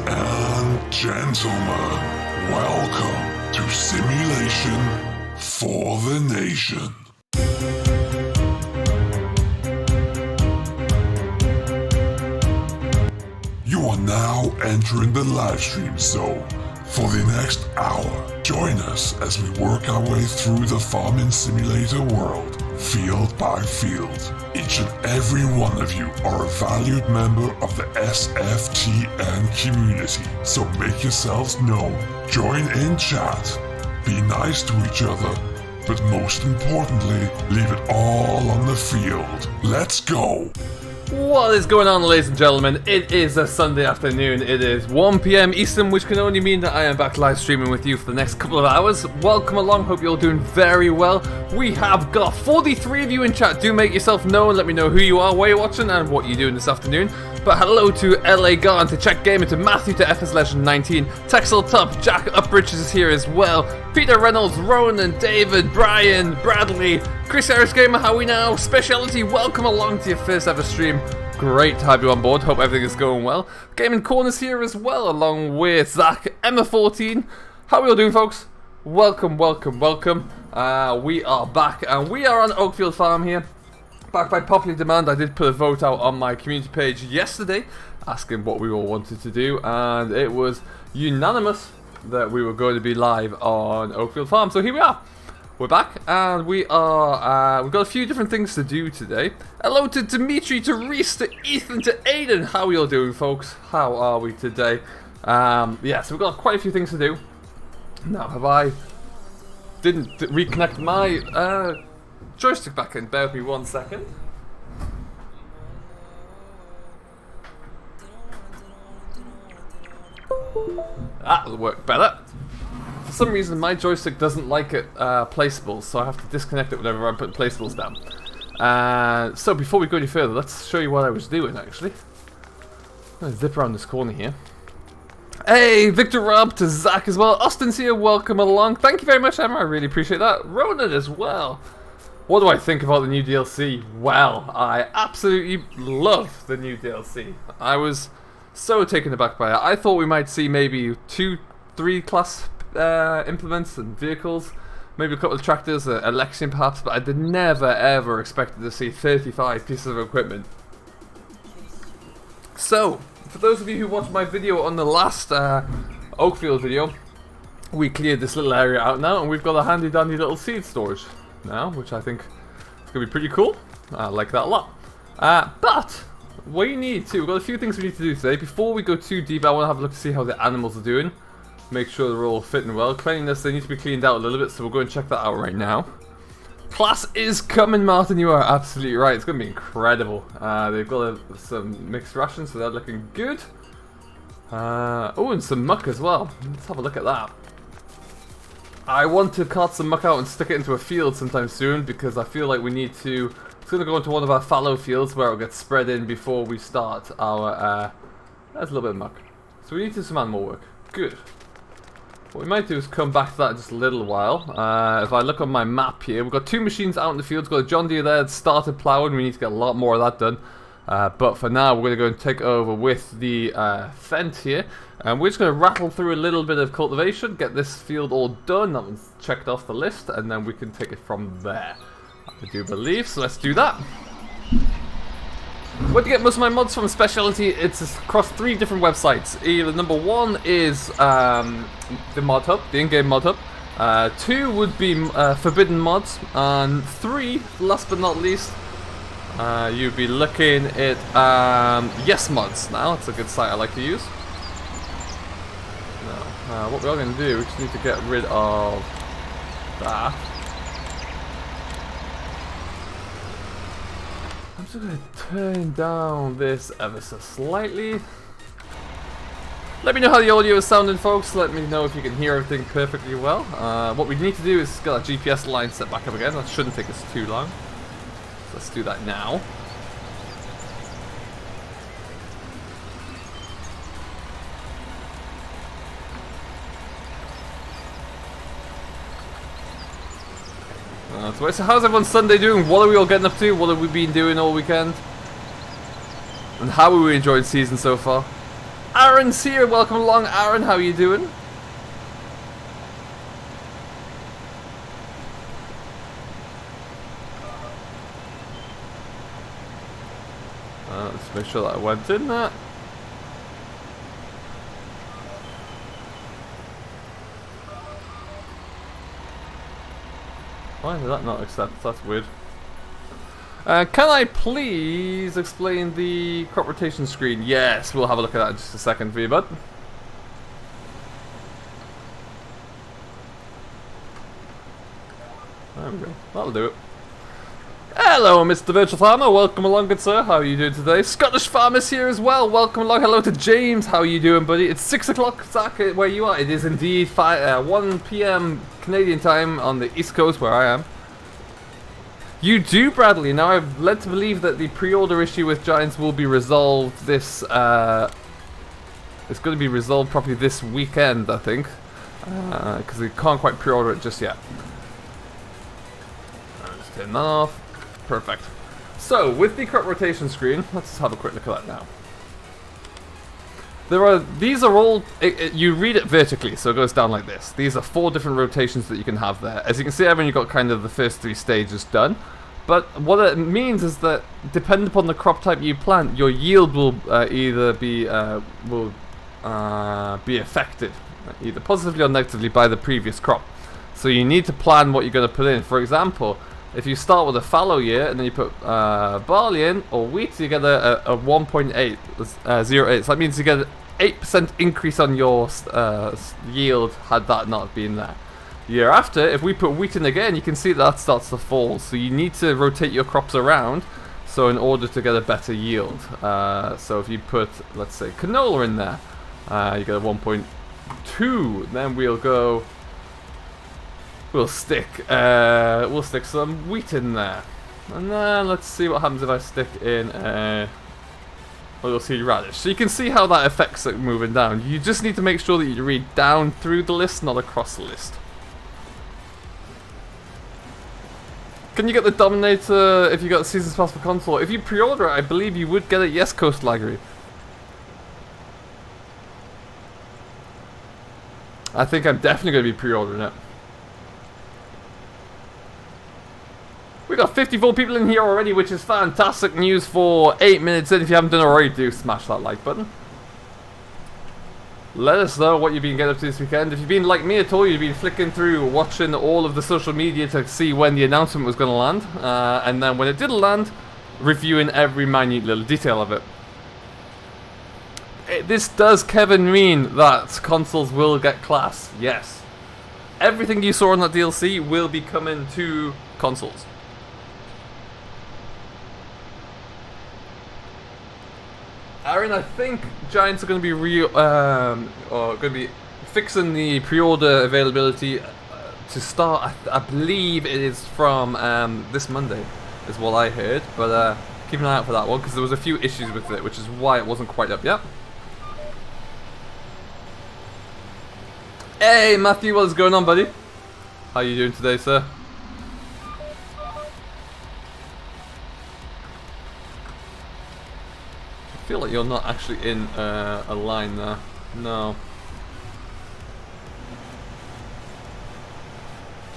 and gentlemen, welcome to Simulation for the Nation. You are now entering the live stream zone. For the next hour, join us as we work our way through the farming simulator world, field by field. Each and every one of you are a valued member of the SFTN community, so make yourselves known, join in chat, be nice to each other, but most importantly, leave it all on the field. Let's go! What is going on, ladies and gentlemen? It is a Sunday afternoon. It is 1 PM Eastern, which can only mean that I am back live streaming with you for the next couple of hours. Welcome along. Hope you're all doing very well. We have got 43 of you in chat. Do make yourself known. Let me know who you are, where you're watching, and what you're doing this afternoon. But hello to LA Garn, to Czech Gamer, to Matthew, to FS Legend 19, Texel Tup, Jack Upbridges is here as well, Peter Reynolds, Ronan, David, Brian, Bradley, Chris Harris Gamer, how are we now? Speciality, welcome along to your first ever stream. Great to have you on board, hope everything is going well. Gaming Corner's here as well, along with Zach, Emma14. How are we all doing, folks? Welcome, welcome, welcome. We are back, and we are on Oakfield Farm here. Back by popular demand. I did put a vote out on my community page yesterday, asking what we all wanted to do, and it was unanimous that we were going to be live on Oakfield Farm. So here we are. We're back, and we've got a few different things to do today. Hello to Dimitri, to Reese, to Ethan, to Aiden. How are you all doing, folks? How are we today? Yeah, so we've got quite a few things to do. Now, didn't reconnect my joystick back in. Bear with me 1 second. That'll work better. For some reason, my joystick doesn't like it placeables, so I have to disconnect it whenever I'm putting placeables down. So before we go any further, let's show you what I was doing, actually. I'm going to zip around this corner here. Hey, Victor Rob, to Zach as well. Austin's here, welcome along. Thank you very much, Emma, I really appreciate that. Ronan as well. What do I think about the new DLC? Well, I absolutely love the new DLC. I was so taken aback by it. I thought we might see maybe 2-3 class implements and vehicles, maybe a couple of tractors, Alexian perhaps, but I did never ever expected to see 35 pieces of equipment. So, for those of you who watched my video on the last Oakfield video, we cleared this little area out now, and we've got a handy dandy little seed storage now, which I think is going to be pretty cool. I like that a lot. But what you need to, we've got a few things we need to do today. Before we go too deep, I want to have a look to see how the animals are doing. Make sure they're all fitting well. Cleanliness, they need to be cleaned out a little bit, so we'll go and check that out right now. Class is coming, Martin, you are absolutely right. It's going to be incredible. They've got some mixed rations, so they're looking good. Oh, and some muck as well. Let's have a look at that. I want to cart some muck out and stick it into a field sometime soon, because I feel like we need to. It's going to go into one of our fallow fields where it'll get spread in before we start our. There's a little bit of muck. So we need to do some animal work. Good. What we might do is come back to that in just a little while. If I look on my map here, we've got 2 machines out in the field. We've got a John Deere there that started ploughing. We need to get a lot more of that done. But for now, we're going to go and take over with the Fendt here. And we're just going to rattle through a little bit of cultivation, get this field all done. That one's checked off the list, and then we can take it from there, I do believe. So let's do that. Where to get most of my mods from? Speciality, it's across 3 different websites. Either number 1 is the mod hub, the in-game mod hub. 2 would be forbidden mods, and 3, last but not least, you'd be looking at Yes Mods. Now it's a good site I like to use. Now, what we are going to do, we just need to get rid of that. I'm just going to turn down this ever so slightly. Let me know how the audio is sounding, folks. Let me know if you can hear everything perfectly well. What we need to do is get our GPS line set back up again. That shouldn't take us too long. So let's do that now. So how's everyone Sunday doing? What are we all getting up to? What have we been doing all weekend? And how are we enjoying season so far? Aaron's here. Welcome along, Aaron. How you doing? Let's make sure that I went in there. Why did that not accept? That's weird. Can I please explain the crop rotation screen? Yes, we'll have a look at that in just a second for you, bud. There we go. That'll do it. Hello, Mr. Virtual Farmer. Welcome along, good sir. How are you doing today? Scottish Farmer's here as well. Welcome along. Hello to James. How are you doing, buddy? It's 6 o'clock, Zach, where you are. It is indeed 1 p.m. Canadian time on the East Coast, where I am. You do, Bradley. Now, I'm led to believe that the pre-order issue with Giants will be resolved this... it's going to be resolved probably this weekend, I think. Because we can't quite pre-order it just yet. Just turn that off. Perfect. So, with the crop rotation screen, let's have a quick look at that now. These are all, you read it vertically, so it goes down like this. These are 4 different rotations that you can have there. As you can see, I've only got kind of the first 3 stages done. But what it means is that, depending upon the crop type you plant, your yield will either be affected, either positively or negatively, by the previous crop. So you need to plan what you're going to put in. For example, if you start with a fallow year and then you put barley in or wheat, you get a 1.808. So that means you get an 8% increase on your yield had that not been there. The year after, if we put wheat in again, you can see that starts to fall. So you need to rotate your crops around so in order to get a better yield. So if you put, let's say, canola in there, you get a 1.2. Then we'll stick some wheat in there, and then let's see what happens if I stick in oilseed radish. So you can see how that affects it moving down. You just need to make sure that you read down through the list, not across the list. Can you get the Dominator if you got the Seasons Pass for console? If you pre-order it, I believe you would get it. Yes, Coast Lagery. I think I'm definitely going to be pre-ordering it. We got 54 people in here already, which is fantastic news for 8 minutes in. If you haven't done it already, do smash that like button. Let us know what you've been getting up to this weekend. If you've been like me at all, you've been flicking through, watching all of the social media to see when the announcement was going to land. And then when it did land, reviewing every minute little detail of it. This does, Kevin, mean that consoles will get class. Yes. Everything you saw on that DLC will be coming to consoles. Aaron, I think Giants are going to be fixing the pre-order availability to start. I believe it is from this Monday, is what I heard. But keep an eye out for that one because there was a few issues with it, which is why it wasn't quite up yet. Hey, Matthew, what is going on, buddy? How are you doing today, sir? I feel like you're not actually in a line there. No.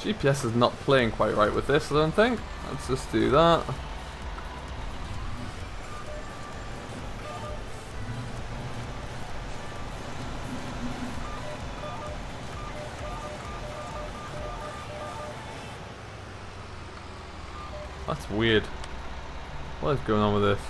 GPS is not playing quite right with this, I don't think. Let's just do that. That's weird. What is going on with this?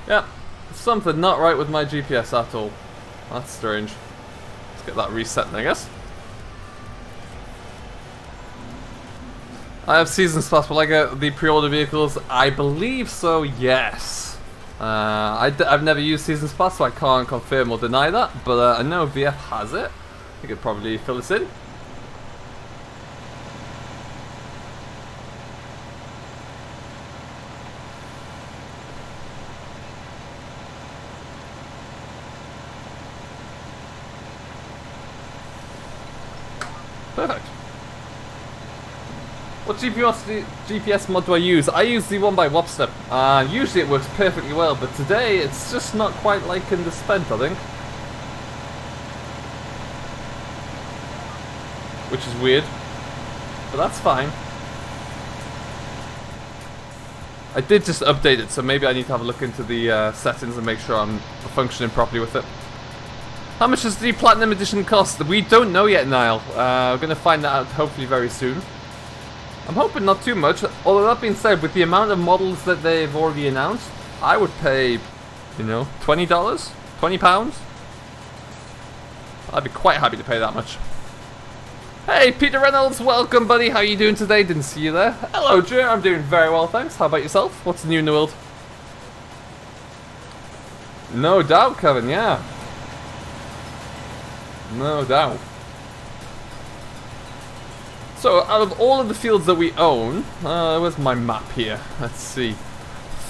Yeah, something not right with my GPS at all. That's strange. Let's get that reset, I guess. I have Seasons Pass. Will I get the pre-order vehicles? I believe so, yes. I've never used Seasons Pass, so I can't confirm or deny that. But I know VF has it. I could probably fill this in. Perfect. What GPS mod do I use? I use the one by Wopster. Usually it works perfectly well, but today it's just not quite liking the spent, I think. Which is weird, but that's fine. I did just update it, so maybe I need to have a look into the settings and make sure I'm functioning properly with it. How much does the Platinum Edition cost? We don't know yet, Niall. We're going to find that out hopefully very soon. I'm hoping not too much, although that being said, with the amount of models that they've already announced, I would pay, you know, $20? £20? I'd be quite happy to pay that much. Hey, Peter Reynolds, welcome, buddy. How are you doing today? Didn't see you there. Hello, Joe. I'm doing very well, thanks. How about yourself? What's new in the world? No doubt, Kevin, yeah. No doubt. So, out of all of the fields that we own, where's my map here? Let's see.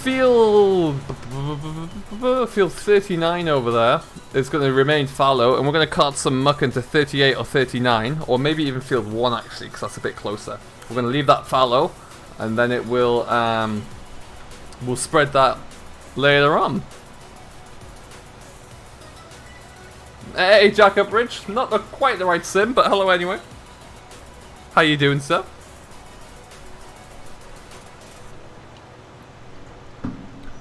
Field 39 over there is going to remain fallow, and we're going to cart some muck into 38 or 39, or maybe even field 1 actually, because that's a bit closer. We're going to leave that fallow, and then it will, we'll spread that later on. Hey, Jack Upridge, not quite the right sim, but hello anyway. How you doing, sir?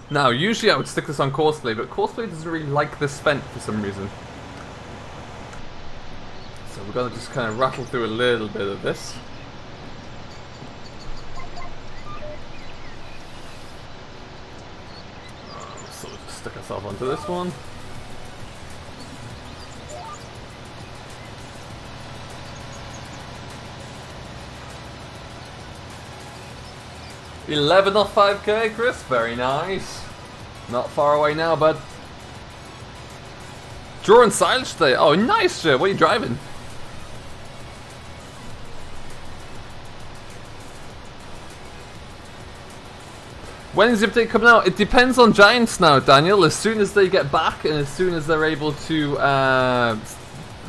Now, usually I would stick this on Courseplay, but Courseplay doesn't really like this spent for some reason. So we're gonna just kind of rattle through a little bit of this. So we'll just stick ourselves onto this one. $11 off 5k, Chris. Very nice. Not far away now, bud. Drawing silage today. Oh, nice, Joe. What are you driving? When is the update coming out? It depends on Giants now, Daniel. As soon as they get back and as soon as they're able to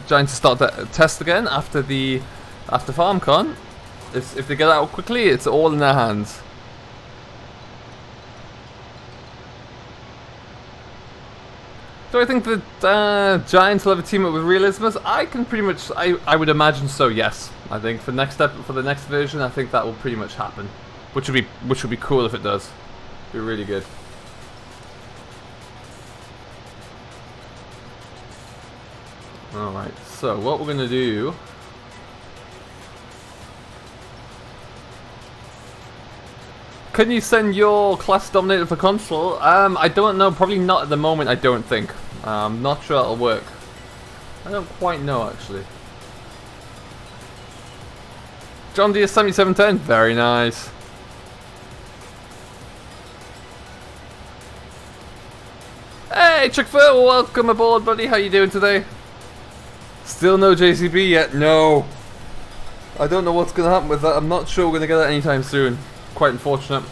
Giants start the test again after FarmCon, if they get out quickly, it's all in their hands. Do I think that Giants will have a team up with Realismus? I can pretty much, I would imagine so. Yes, I think for the next version, I think that will pretty much happen, which would be cool if it does. Be really good. All right, so what we're gonna do. Can you send your class dominator for console? I don't know. Probably not at the moment. I don't think. I'm not sure it'll work. I don't quite know actually. John Deere 7710. Very nice. Hey, Chick-fil-A, welcome aboard, buddy. How you doing today? Still no JCB yet? No. I don't know what's gonna happen with that. I'm not sure we're gonna get that anytime soon. Quite unfortunate.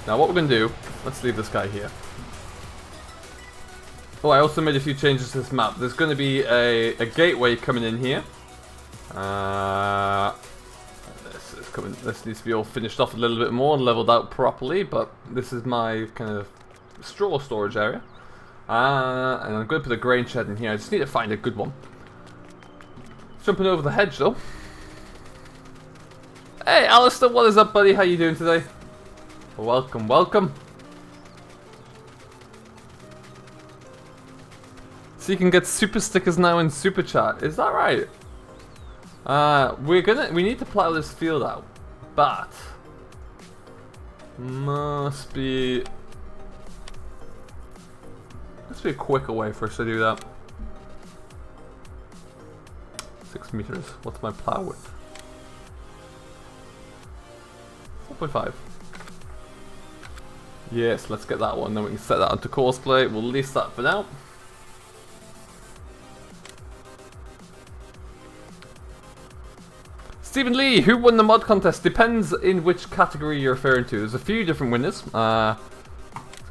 Now what we're going to do, let's leave this guy here. Oh, I also made a few changes to this map. There's going to be a gateway coming in here. This needs to be all finished off a little bit more and leveled out properly, but this is my kind of straw storage area. And I'm going to put a grain shed in here. I just need to find a good one. Jumping over the hedge though. Hey, Alistair, what is up, buddy? How you doing today? Welcome, welcome. So you can get super stickers now in Super Chat. Is that right? We need to plow this field out, but must be a quicker way for us to do that. 6 meters. What's my plow width? 4.5. Yes, let's get that one. Then we can set that onto Courseplay. We'll lease that for now. Stephen Lee, who won the mod contest? Depends in which category you're referring to. There's a few different winners. Let's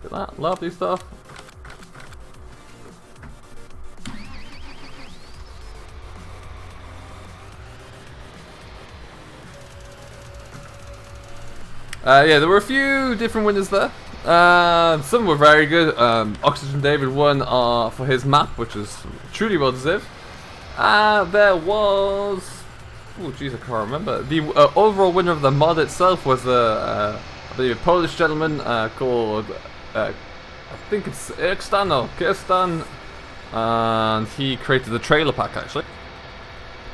get that. Lovely stuff. Yeah, there were a few different winners there. Some were very good. OxygenDavid won for his map, which was truly well deserved. There was... oh jeez, I can't remember. The overall winner of the mod itself was I believe a Polish gentleman called... I think it's Kirstan or Kirstan. And he created the trailer pack, actually.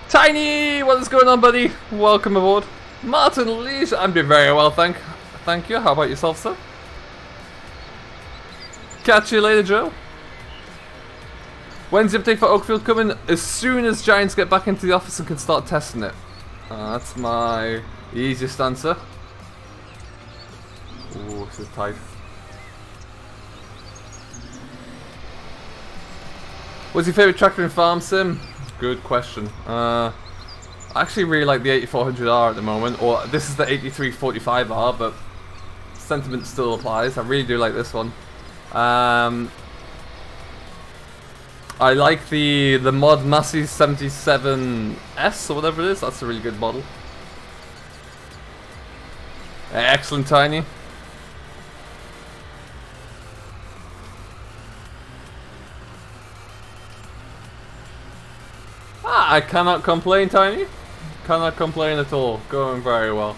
Tiny! What is going on, buddy? Welcome aboard. Martin Lees, I'm doing very well, thank you. How about yourself, sir? Catch you later, Joe. When's the update for Oakfield coming? As soon as Giants get back into the office and can start testing it. That's my easiest answer. Ooh, this is tight. What's your favourite tractor in Farm Sim? Good question. I actually really like the 8400R at the moment, or this is the 8345R, but sentiment still applies. I really do like this one. I like the mod Massey 77S or whatever it is. That's a really good model. Excellent, Tiny. I cannot complain, Tiny. Cannot complain at all. Going very well.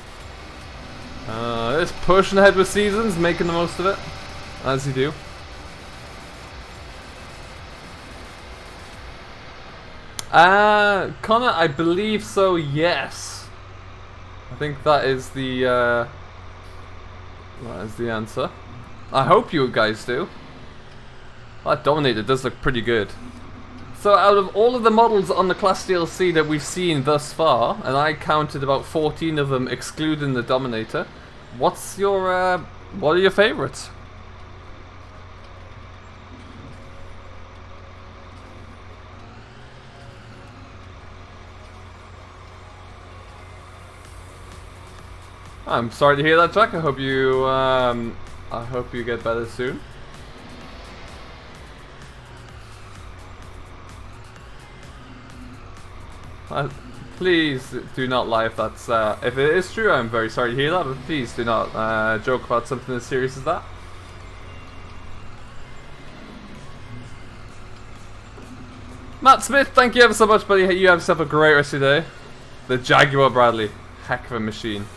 Just pushing ahead with seasons, making the most of it, as you do. Connor, I believe so, yes. I think that is the answer. I hope you guys do. That Dominator does look pretty good. So out of all of the models on the class DLC that we've seen thus far, and I counted about 14 of them excluding the Dominator, what are your favorites? I'm sorry to hear that, Jack. I hope you get better soon. Please do not lie if that's if it is true. I'm very sorry to hear that, but please do not joke about something as serious as that. Matt Smith, thank you ever so much, buddy. You have yourself a great rest of your day. The Jaguar Bradley, heck of a machine.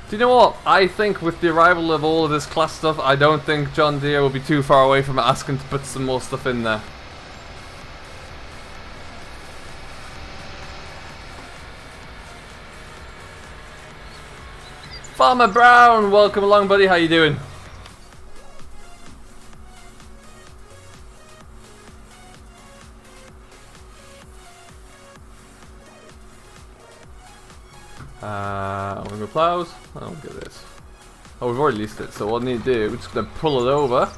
Do you know what? I think with the arrival of all of this class stuff, I don't think John Deere will be too far away from asking to put some more stuff in there. Farmer Brown, welcome along, buddy. How you doing? Window plows. Oh, look at this. Oh, we've already leased it, so what I need to do, we're just going to pull it over.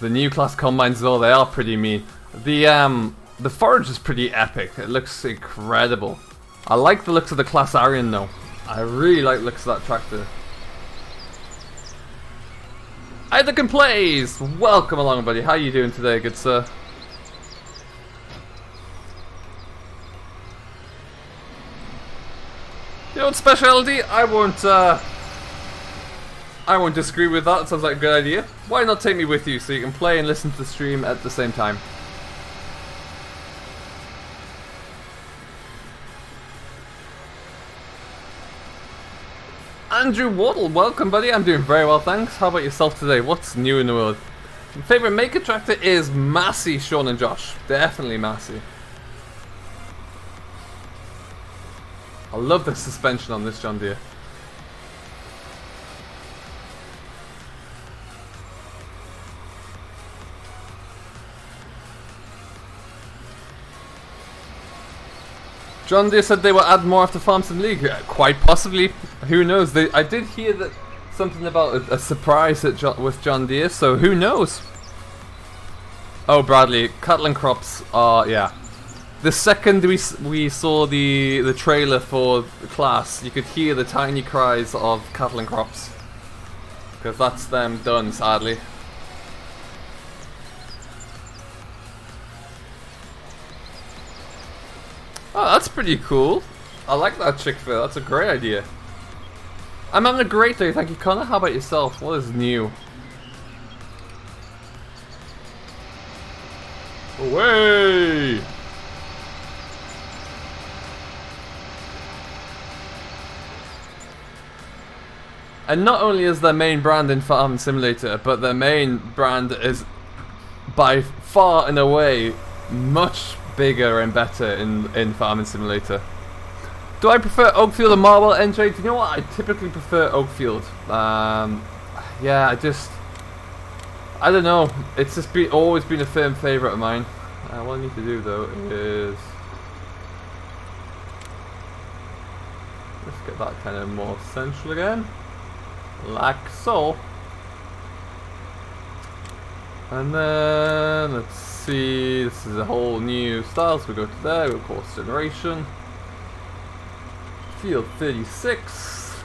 The new class combines, though, they are pretty mean. The forage is pretty epic. It looks incredible. I like the looks of the class Arian, though. I really like the looks of that tractor. Either plays. Welcome along, buddy. How you doing today, good sir? Your own specialty? I won't disagree with that. It sounds like a good idea. Why not take me with you so you can play and listen to the stream at the same time? Andrew Waddle, welcome, buddy. I'm doing very well, thanks. How about yourself today? What's new in the world? My favorite maker tractor is Massey, Sean and Josh. Definitely Massey. I love the suspension on this John Deere. John Deere said they will add more after Farm Sim League. Quite possibly. Who knows? I did hear that something about a surprise with John Deere, so who knows? Oh, Bradley, cattle and crops are, yeah. The second we saw the trailer for the class, you could hear the tiny cries of cattle and crops. because that's them done, sadly. Oh, that's pretty cool. I like that Chick-fil-A. That's a great idea. I'm having a great day, thank you, Connor. How about yourself? What is new? Away! And not only is their main brand in Farm Simulator, but their main brand is by far and away much bigger and better in Farming Simulator. Do I prefer Oakfield or Marwell, NJ? Do you know what? I typically prefer Oakfield. Yeah, I don't know. It's just always been a firm favourite of mine. What I need to do though is let's get that kind of more central again, like so. And then let's see. This is a whole new style. So we go to there. We'll call generation. Field 36.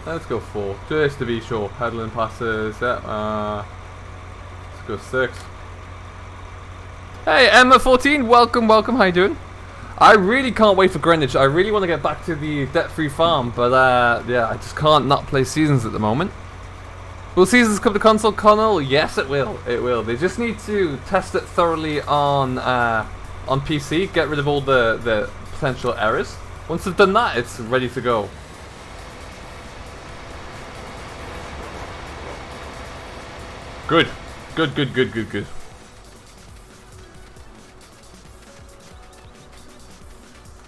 Let's go 4, just to be sure. Headland passes, yeah. Let's go 6. Hey, Emma14, welcome, welcome. How you doing? I really can't wait for Greenwich. I really want to get back to the debt-free farm, but yeah, I just can't not play Seasons at the moment. Will Seasons come to console, Connell? Yes, it will. It will. They just need to test it thoroughly on PC, get rid of all the potential errors. Once they've done that, it's ready to go. Good. Good, good, good, good, good.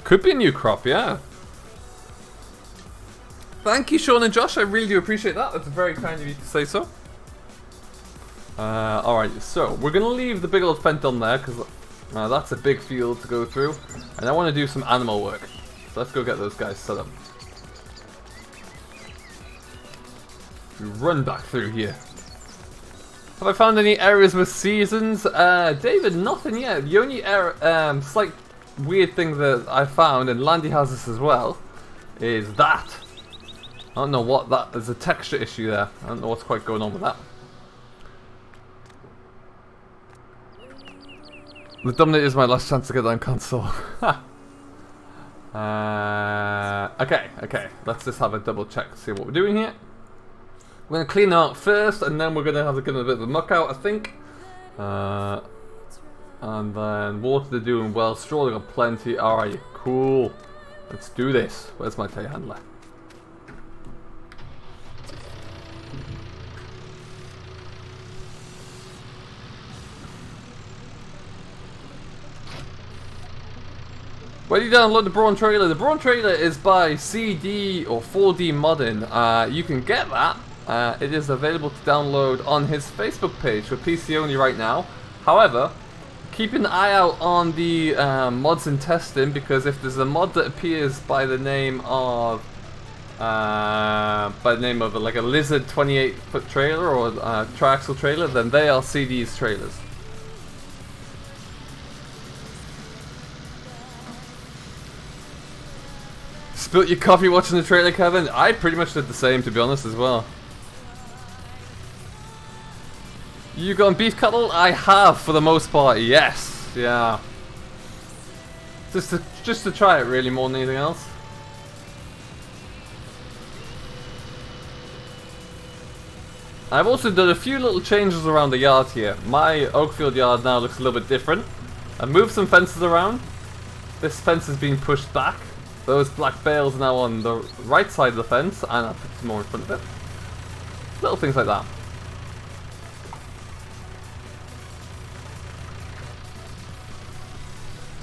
Could be a new crop, yeah. Thank you, Sean and Josh. I really do appreciate that. That's very kind of you to say so. Alright, so we're going to leave the big old fence on there because that's a big field to go through. And I want to do some animal work. So let's go get those guys set up. We run back through here. Have I found any errors with Seasons? David, nothing yet. The only error, slight weird thing that I found, and Landy has this as well, is that. I don't know what that, there's a texture issue there. I don't know what's quite going on with that. The Dominate is my last chance to get that on console. Okay. Let's just have a double check to see what we're doing here. We're going to clean out first, and then we're going to have to get a bit of a muck out, I think. And then water they're doing well. Straw, they've got plenty. Alright, cool. Let's do this. Where's my telehandler? Where do you download the Brawn trailer? The Brawn trailer is by CD or 4D Modding. You can get that. It is available to download on his Facebook page for PC only right now. However, keep an eye out on the mods in testing, because if there's a mod that appears by the name of like a Lizard 28-foot trailer or a triaxle trailer, then they are CD's trailers. Spilt your coffee watching the trailer, Kevin? I pretty much did the same, to be honest, as well. You gone beef cattle? I have, for the most part, yes. Yeah. Just to try it, really, more than anything else. I've also done a few little changes around the yard here. My Oakfield yard now looks a little bit different. I've moved some fences around. This fence has been pushed back. Those black bales are now on the right side of the fence, and I put some more in front of it. Little things like that.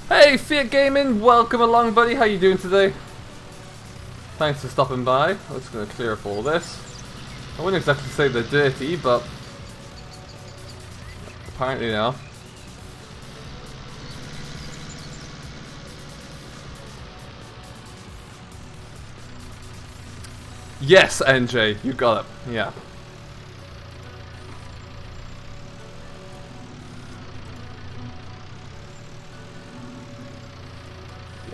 Hey, Fiat Gaming, welcome along, buddy. How you doing today? Thanks for stopping by. I'm just going to clear up all this. I wouldn't exactly say they're dirty, but apparently they are. Yes, NJ, you got it. Yeah.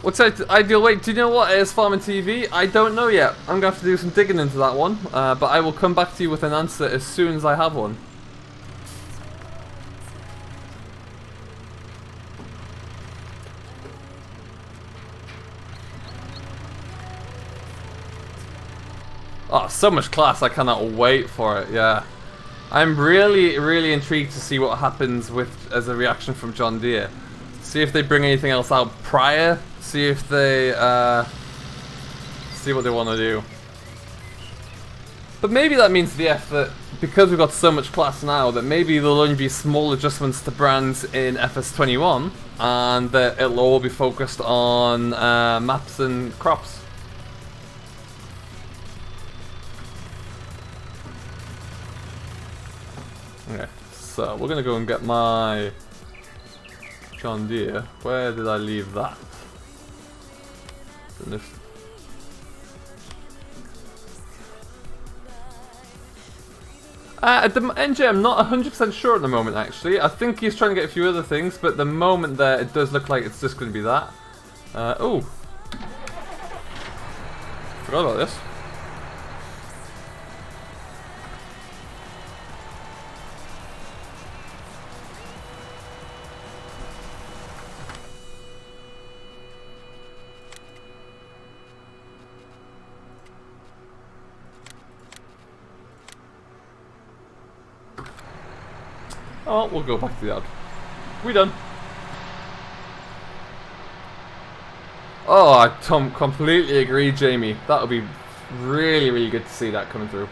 What's that ideal weight? Do you know what is farming TV? I don't know yet. I'm going to have to do some digging into that one. But I will come back to you with an answer as soon as I have one. Oh, so much class. I cannot wait for it. Yeah. I'm really intrigued to see what happens with as a reaction from John Deere. See if they bring anything else out prior. See if they see what they want to do. But maybe that means that because we've got so much class now, that maybe there'll only be small adjustments to brands in FS21, and that it'll all be focused on maps and crops. Okay, so we're gonna go and get my John Deere. Where did I leave that? At the NJ, I'm not 100% sure at the moment, actually. I think he's trying to get a few other things, but at the moment there, it does look like it's just going to be that. Oh. Forgot about this. Oh, we'll go back to the yard. We done. Oh, I completely agree, Jamie. That would be really good to see that coming through.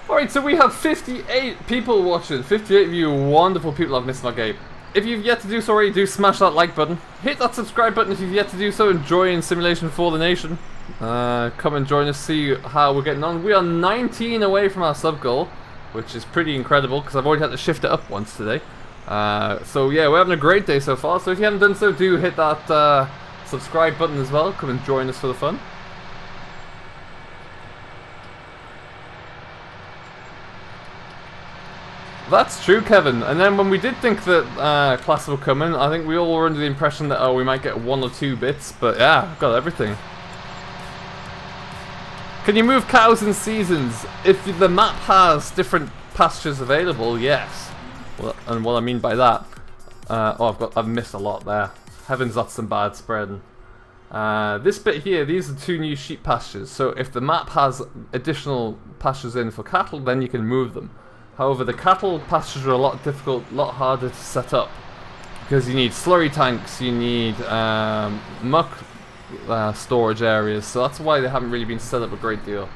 Alright, so we have 58 people watching. 58 of you wonderful people have missed my game. If you've yet to do so already, do smash that like button. Hit that subscribe button if you've yet to do so. Enjoying Simulation for the Nation. Come and join us, see how we're getting on. We are 19 away from our sub goal, which is pretty incredible because I've already had to shift it up once today. So yeah, we're having a great day so far. So if you haven't done so, do hit that subscribe button as well. Come and join us for the fun. That's true, Kevin. And then when we did think that class will come in, I think we all were under the impression that, oh, we might get 1 or 2 bits. But yeah, I've got everything. Can you move cows in seasons? If the map has different pastures available, yes. Well, and what I mean by that, I've missed a lot there. Heavens, that's some bad spreading. This bit here, these are 2 new sheep pastures. So if the map has additional pastures in for cattle, then you can move them. However, the cattle pastures are a lot difficult, a lot harder to set up because you need slurry tanks, you need muck storage areas, so that's why they haven't really been set up a great deal.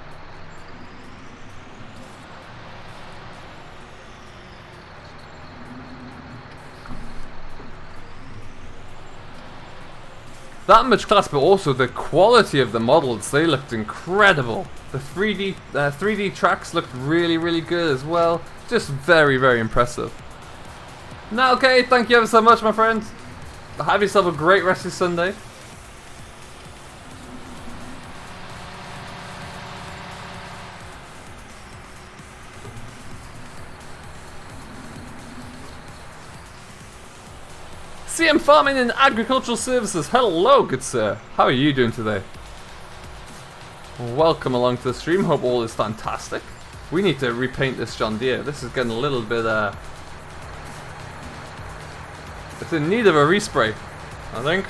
That much class, but also the quality of the models, they looked incredible. The 3D tracks looked really good as well. Just very impressive. Now, okay, thank you ever so much, my friend. Have yourself a great rest of Sunday. CM Farming and Agricultural Services. Hello, good sir. How are you doing today? Welcome along to the stream. Hope all is fantastic. We need to repaint this John Deere. This is getting a little bit, it's in need of a respray, I think.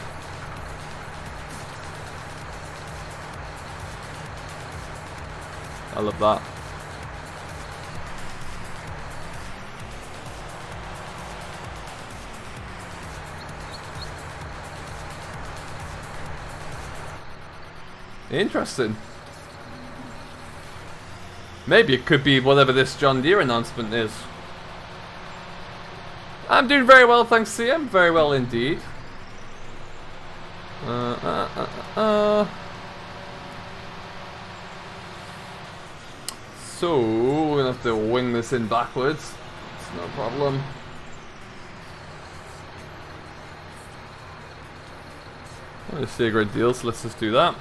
I love that. Interesting. Maybe it could be whatever this John Deere announcement is. I'm doing very well, thanks, CM. Very well indeed. So, we're gonna have to wing this in backwards. It's no problem. I see a great deal, so let's just do that.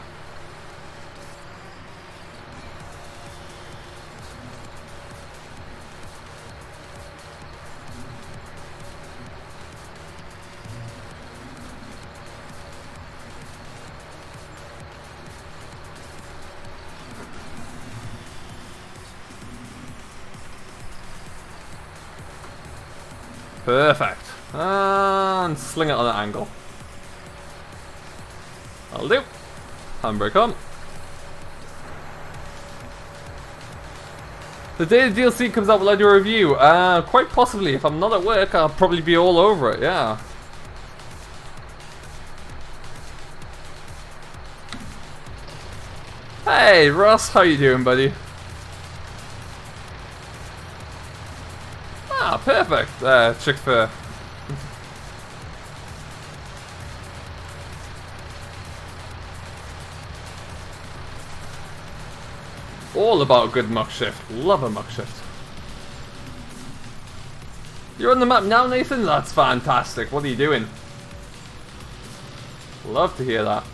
Perfect. And sling it on an angle. That'll do. Handbrake on. The day the DLC comes out, will I do a review? Quite possibly. If I'm not at work, I'll probably be all over it, yeah. Hey, Ross, how you doing, buddy? Ah, perfect. Chick-fil-A. All about a good muck shift. Love a muck shift. You're on the map now, Nathan? That's fantastic. What are you doing? Love to hear that.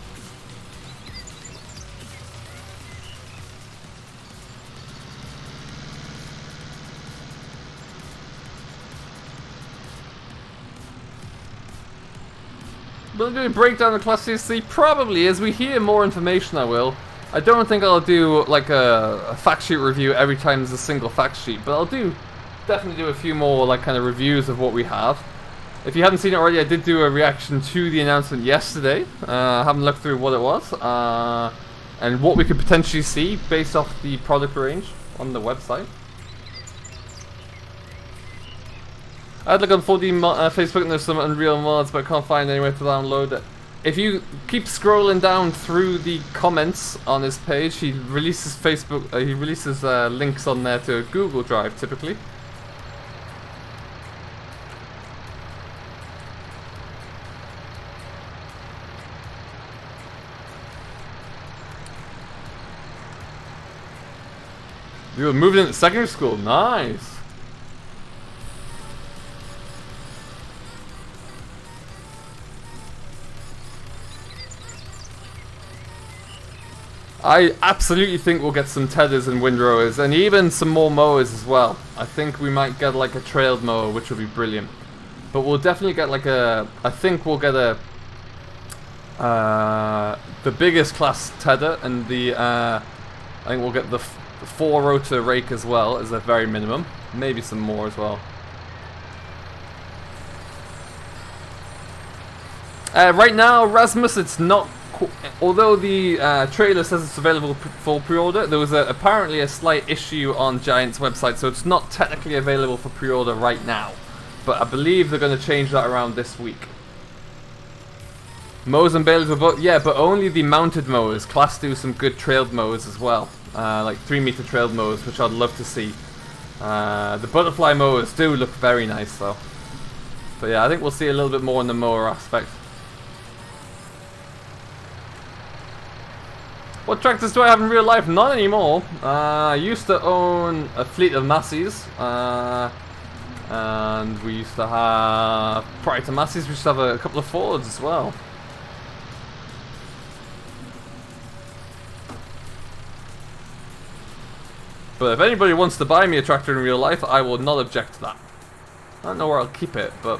Will I do a breakdown of Class C? Probably. As we hear more information, I will. I don't think I'll do like a fact sheet review every time there's a single fact sheet, but I'll definitely do a few more like kind of reviews of what we have. If you haven't seen it already, I did do a reaction to the announcement yesterday. I haven't looked through what it was and what we could potentially see based off the product range on the website. I had look on 4D Facebook and there's some Unreal mods, but I can't find anywhere to download it. If you keep scrolling down through the comments on his page, he releases links on there to Google Drive typically. You were moving into secondary school, nice. I absolutely think we'll get some tethers and windrowers, and even some more mowers as well. I think we might get like a trailed mower, which would be brilliant. But we'll definitely get like a... I think we'll get a... the biggest class tether, and the... I think we'll get the 4-rotor rake as well, as a very minimum. Maybe some more as well. Right now, Rasmus, it's not... Although the trailer says it's available for pre-order, there was apparently a slight issue on Giant's website, so it's not technically available for pre-order right now. But I believe they're going to change that around this week. Mowers and balers were both, yeah, but only the mounted mowers. Class do some good trailed mowers as well, like 3-meter trailed mowers, which I'd love to see. The butterfly mowers do look very nice though. But yeah, I think we'll see a little bit more in the mower aspect. What tractors do I have in real life? Not anymore. I used to own a fleet of Masseys. And we used to have, prior to Masseys, we used to have a couple of Fords as well. But if anybody wants to buy me a tractor in real life, I will not object to that. I don't know where I'll keep it, but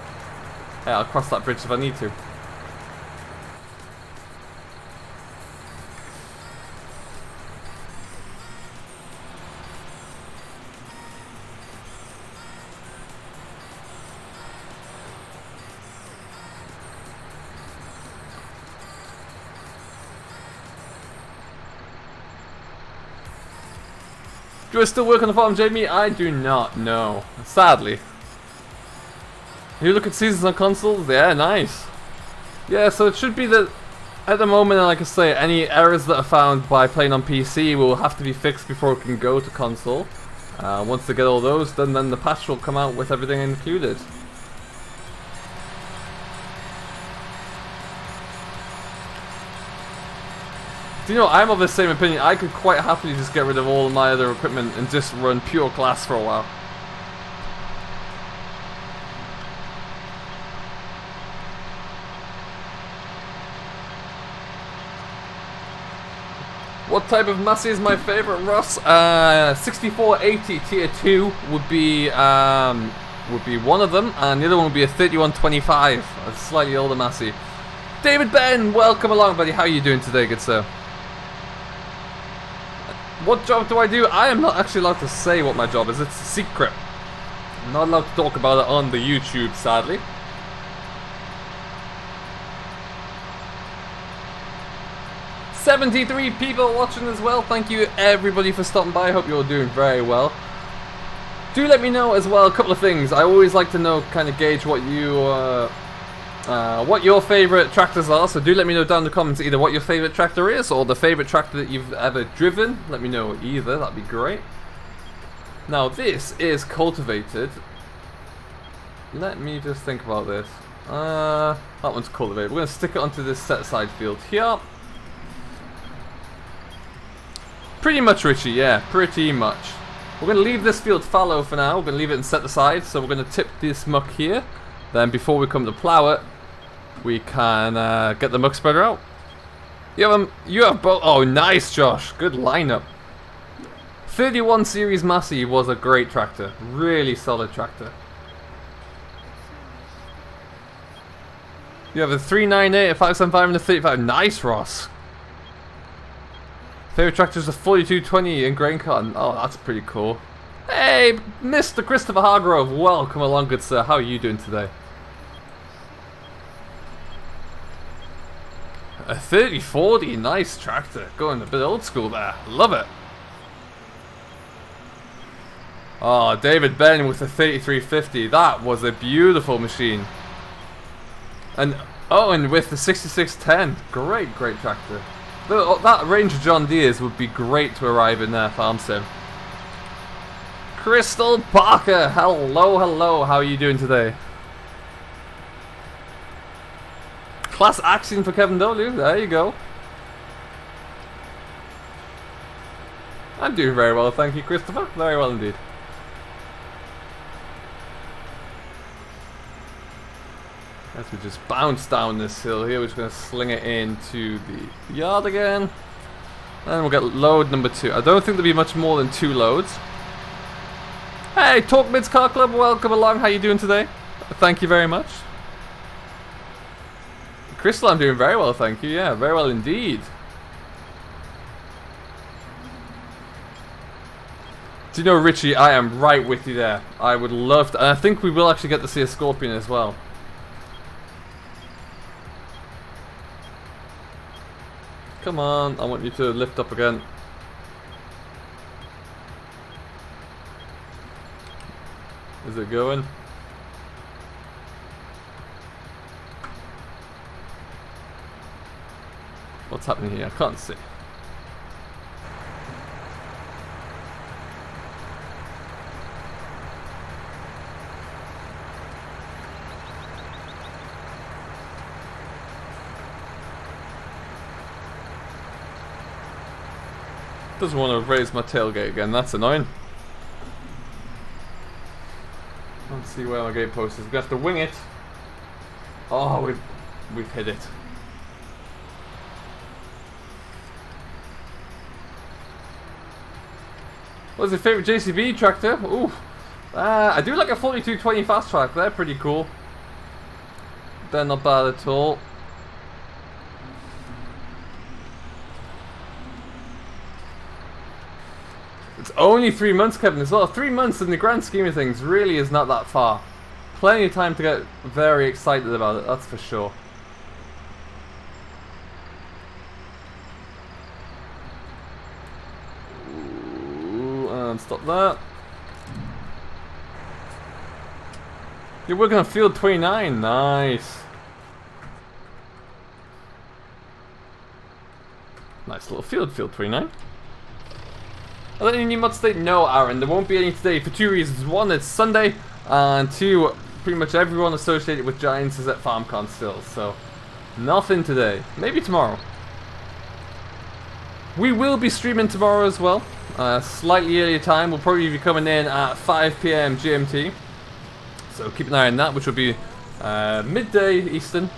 hey, I'll cross that bridge if I need to. Do I still work on the farm, Jamie? I do not, no. Sadly. You look at seasons on consoles? Yeah, nice. Yeah, so it should be that at the moment, like I say, any errors that are found by playing on PC will have to be fixed before it can go to console. Once they get all those, then the patch will come out with everything included. Do you know, I'm of the same opinion. I could quite happily just get rid of all of my other equipment and just run pure class for a while. What type of Massey is my favorite, Ross? 6480 Tier 2 would be one of them, and the other one would be a 3125, a slightly older Massey. David Ben, welcome along, buddy. How are you doing today, good sir? What job do I do? I am not actually allowed to say what my job is. It's a secret. Not allowed to talk about it on the YouTube, sadly. "73 people watching as well. Thank you everybody for stopping by. Hope you're doing very well. Do let me know as well a couple of things. I always like to know, kind of gauge what your favorite tractors are. So do let me know down in the comments either what your favorite tractor is or the favorite tractor that you've ever driven. Let me know either. That'd be great. Now this is cultivated. Let me just think about this. That one's cultivated. We're going to stick it onto this set aside field here. Pretty much, Richie, yeah, pretty much. We're going to leave this field fallow for now. We're going to leave it and set aside. So we're going to tip this muck here. Then before we come to plow it, we can get the muck spreader out. You have both. Oh, nice, Josh. Good lineup. 31 Series Massey was a great tractor. Really solid tractor. You have a 398, a 575, and a 35. Nice, Ross. Favorite tractor is a 4220 in grain cotton. Oh, that's pretty cool. Hey, Mr. Christopher Hargrove. Welcome along, good sir. How are you doing today? A 3040. Nice tractor. Going a bit old school there. Love it. Oh, David Ben with the 3350. That was a beautiful machine. And with the 6610. Great tractor. That range of John Deere's would be great to arrive in their farm sim. Crystal Parker, hello. How are you doing today? Class action for Kevin W. There you go. I'm doing very well, thank you, Christopher. Very well indeed. As we just bounce down this hill here, we're just going to sling it into the yard again. And we'll get load number 2. I don't think there'll be much more than 2 loads. Hey, Talk Mids Car Club, welcome along. How you doing today? Thank you very much. Crystal, I'm doing very well, thank you. Yeah, very well indeed. Do you know, Richie, I am right with you there. I would love to, and I think we will actually get to see a Scorpion as well. Come on, I want you to lift up again. Is it going? What's happening here? I can't see. Doesn't want to raise my tailgate again, that's annoying. Let's see where my gate post is. We have to wing it. Oh, we've hit it. What's your favorite JCB tractor? Ooh, I do like a 4220 fast track. They're pretty cool. They're not bad at all. It's only 3 months, Kevin, as well. 3 months in the grand scheme of things really is not that far. Plenty of time to get very excited about it, that's for sure. Ooh, and stop that. You're working on field 29, nice. Nice little field 29. Are there any new mods today? No, Aaron, there won't be any today for 2 reasons. One, it's Sunday, and 2, pretty much everyone associated with Giants is at FarmCon still, so nothing today. Maybe tomorrow. We will be streaming tomorrow as well. Slightly earlier time. We'll probably be coming in at 5 PM GMT. So keep an eye on that, which will be midday Eastern.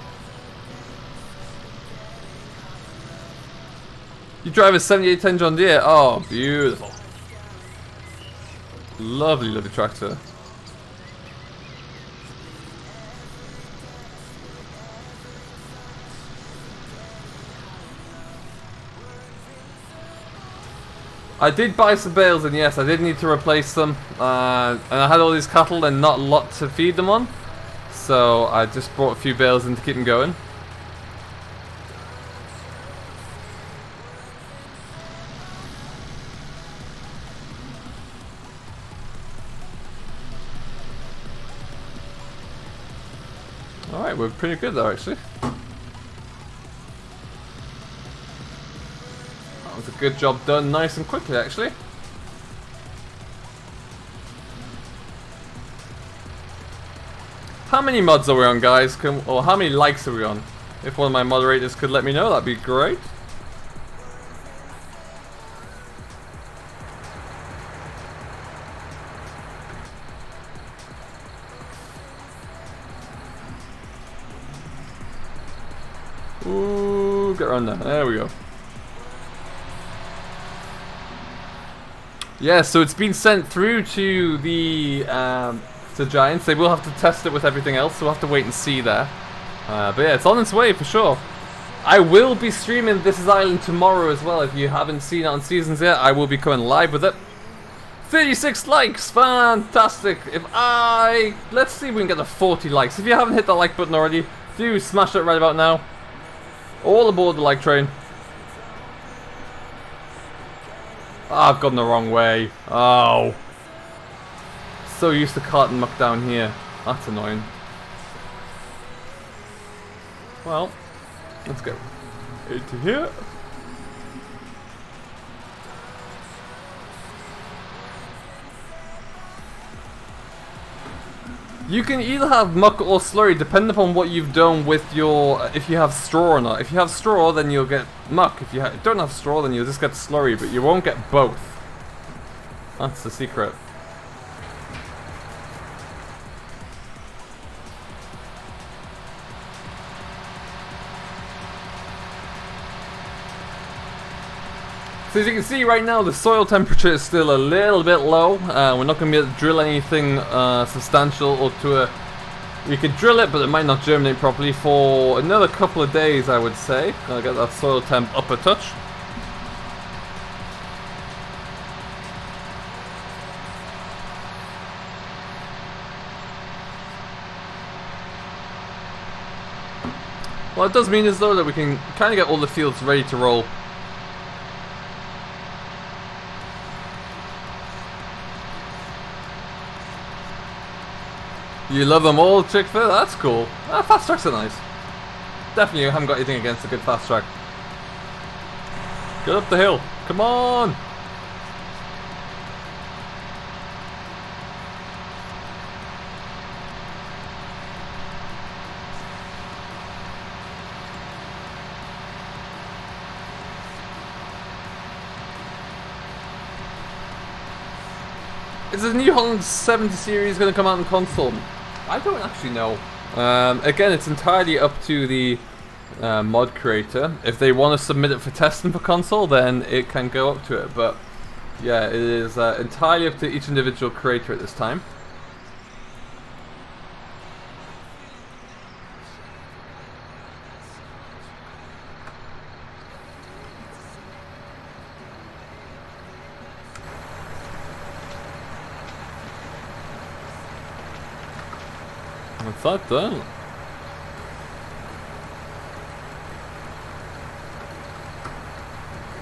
You drive a 7810 John Deere. Oh, beautiful. Lovely, lovely tractor. I did buy some bales, and yes, I did need to replace them. And I had all these cattle and not a lot to feed them on. So I just brought a few bales in to keep them going. Alright, we're pretty good there actually. That was a good job done nice and quickly actually. How many mods are we on, guys? Or how many likes are we on? If one of my moderators could let me know, that'd be great. Ooh, get around there. There we go. Yeah, so it's been sent through to the to Giants. They will have to test it with everything else, so we'll have to wait and see there. But yeah, it's on its way for sure. I will be streaming This Is Island tomorrow as well. If you haven't seen it on Seasons yet, I will be coming live with it. 36 likes, fantastic. Let's see if we can get to 40 likes. If you haven't hit that like button already, do smash it right about now. All aboard the like train. Oh, I've gone the wrong way. Oh. So used to carting muck down here. That's annoying. Well, let's go into here. You can either have muck or slurry depending upon what you've done with your, if you have straw or not. If you have straw, then you'll get muck. If you don't have straw, then you'll just get slurry, but you won't get both. That's the secret. So as you can see right now, the soil temperature is still a little bit low. We're not going to be able to drill anything substantial or to a... We could drill it, but it might not germinate properly for another couple of days, I would say. Gotta get that soil temp up a touch. Well, it does mean as though that we can kind of get all the fields ready to roll. You love them all, Chick-fil-A? That's cool. Fast tracks are nice. Definitely haven't got anything against a good fast track. Get up the hill. Come on! Is the New Holland 70 series going to come out in console? I don't actually know. Again, it's entirely up to the mod creator. If they want to submit it for testing for console, then it can go up to it. But yeah, it is entirely up to each individual creator at this time. What's that done?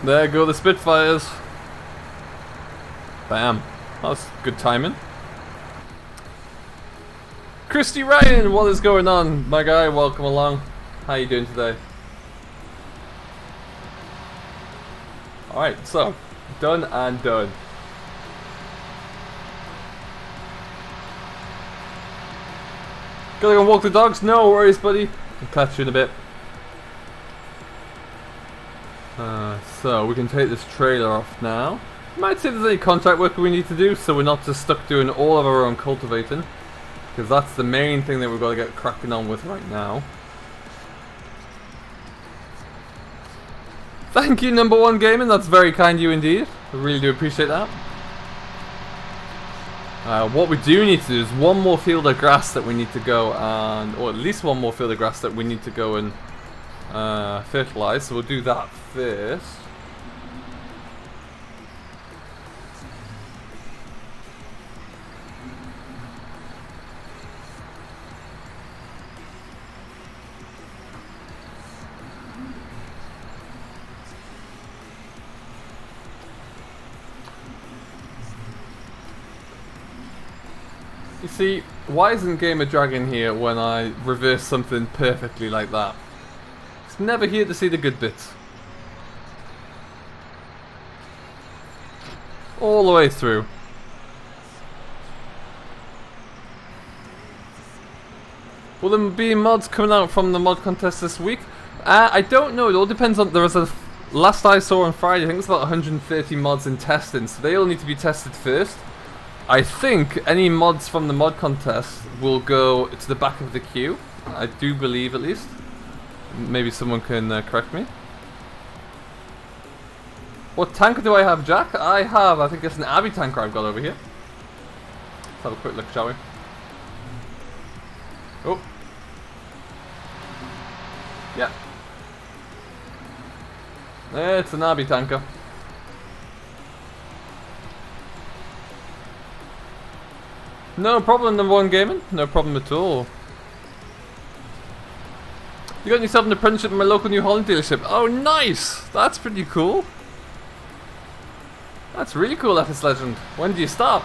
There go the Spitfires. Bam. That was good timing. Christy Ryan, what is going on? My guy, welcome along. How you doing today? Alright, so, done and done. Gotta go walk the dogs? No worries, buddy. I'll catch you in a bit. So we can take this trailer off now. Might see if there's any contract work we need to do, so we're not just stuck doing all of our own cultivating, because that's the main thing that we've got to get cracking on with right now. Thank you, Number One Gaming. That's very kind of you indeed. I really do appreciate that. What we do need to do is one more field of grass that we need to go and, or at least one more field of grass that we need to go and fertilize. So we'll do that first. You see, why isn't Gamer Dragon here when I reverse something perfectly like that? He's never here to see the good bits. All the way through. Will there be mods coming out from the mod contest this week? I don't know, it all depends on... There was a... Last I saw on Friday, I think it's about 130 mods in testing, so they all need to be tested first. I think any mods from the mod contest will go to the back of the queue. I do believe, at least. Maybe someone can correct me. What tanker do I have, Jack? I think it's an Abbey tanker I've got over here. Let's have a quick look, shall we? Oh. Yeah. It's an Abbey tanker. No problem, number one gaming. No problem at all. You got yourself an apprenticeship in my local New Holland dealership. Oh, nice! That's pretty cool. That's really cool, FS Legend. When do you start?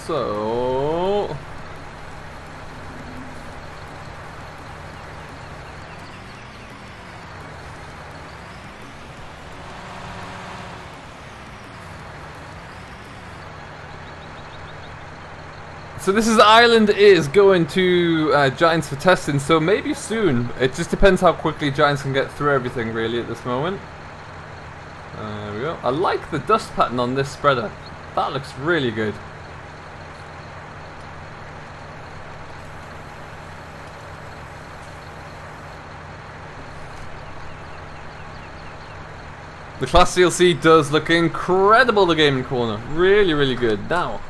So... So this island is going to Giants for testing, so maybe soon. It just depends how quickly Giants can get through everything really at this moment. There we go. I like the dust pattern on this spreader. That looks really good. The Class CLC does look incredible, the gaming corner. Really, really good. Now,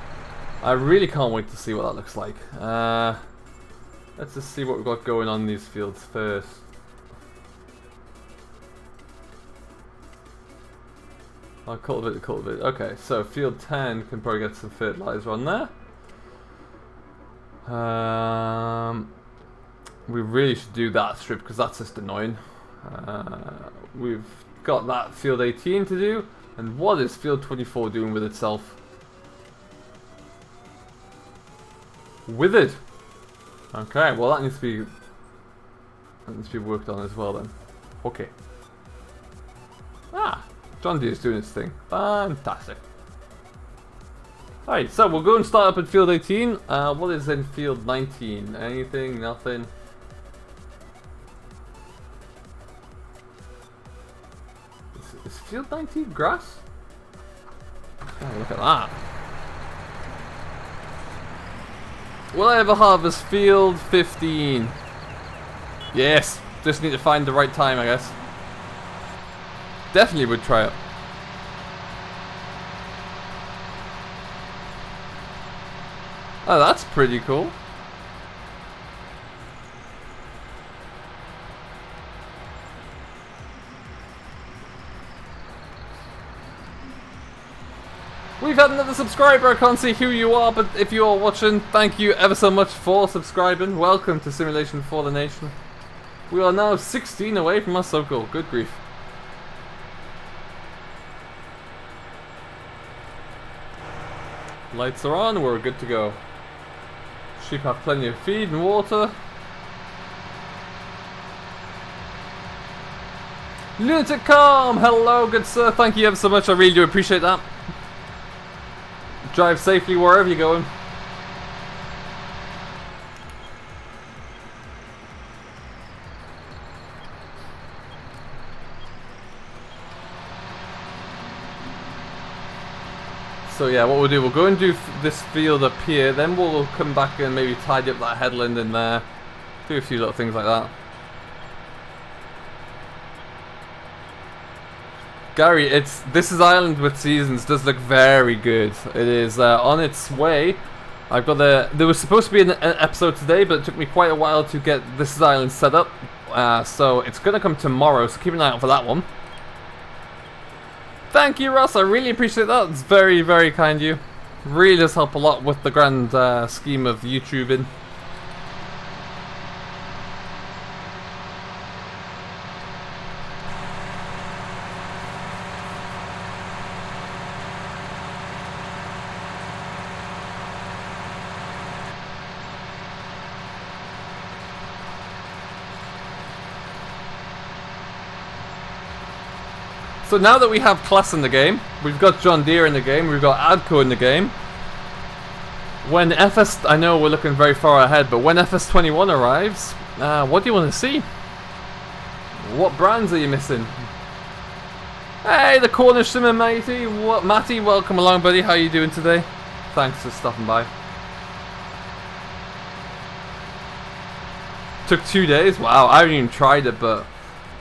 I really can't wait to see what that looks like. Let's just see what we've got going on in these fields first. I'll cultivate. Okay, so field 10 can probably get some fertilizer on there. We really should do that strip because that's just annoying. We've got that field 18 to do. And what is field 24 doing with itself? Withered. Okay, well that needs to be worked on as well then. Okay. Ah, John Deere's doing his thing. Fantastic. Alright, so we'll go and start up at field 18. What is in field 19? Anything? Nothing? Is field 19 grass? Oh, look at that. Will I ever harvest field 15? Yes. Just need to find the right time, I guess. Definitely would try it. Oh, that's pretty cool. We've had another subscriber. I can't see who you are, but if you are watching, thank you ever so much for subscribing. Welcome to Simulation for the Nation. We are now 16 away from our sub-goal. Good grief. Lights are on, we're good to go. Sheep have plenty of feed and water. Lunatic Calm! Hello, good sir. Thank you ever so much. I really do appreciate that. Drive safely wherever you're going. So yeah, what we'll do, we'll go and do this field up here, then we'll come back and maybe tidy up that headland in there. Do a few little things like that. Gary, this is Island with Seasons does look very good. It is on its way. I've got there was supposed to be an episode today, but it took me quite a while to get This is Island set up. So it's gonna come tomorrow. So keep an eye out for that one. Thank you, Ross. I really appreciate that. It's very, very kind of you. Really does help a lot with the grand scheme of YouTubing. So now that we have Class in the game, we've got John Deere in the game, we've got Adco in the game. When I know we're looking very far ahead, but when FS21 arrives, what do you want to see? What brands are you missing? Hey, the Cornish Simmer Matey, Matty, welcome along, buddy. How are you doing today? Thanks for stopping by. Took 2 days. Wow, I haven't even tried it, but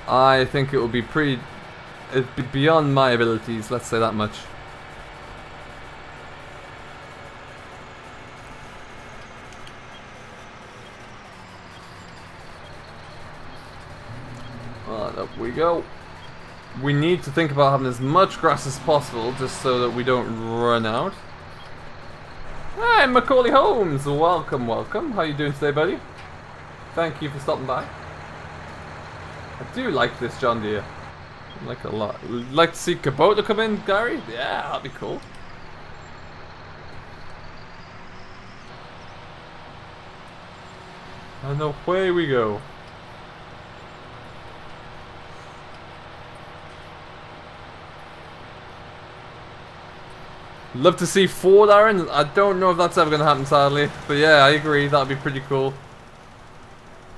I think it will be it'd be beyond my abilities. Let's say that much. Up we go. We need to think about having as much grass as possible just so that we don't run out. Hey, Macaulay Holmes! Welcome, welcome. How you doing today, buddy? Thank you for stopping by. I do like this John Deere. I like it a lot. Like to see Kubota come in, Gary? Yeah, that'd be cool. And away we go. Love to see Ford, Aaron. I don't know if that's ever going to happen, sadly. But yeah, I agree. That'd be pretty cool.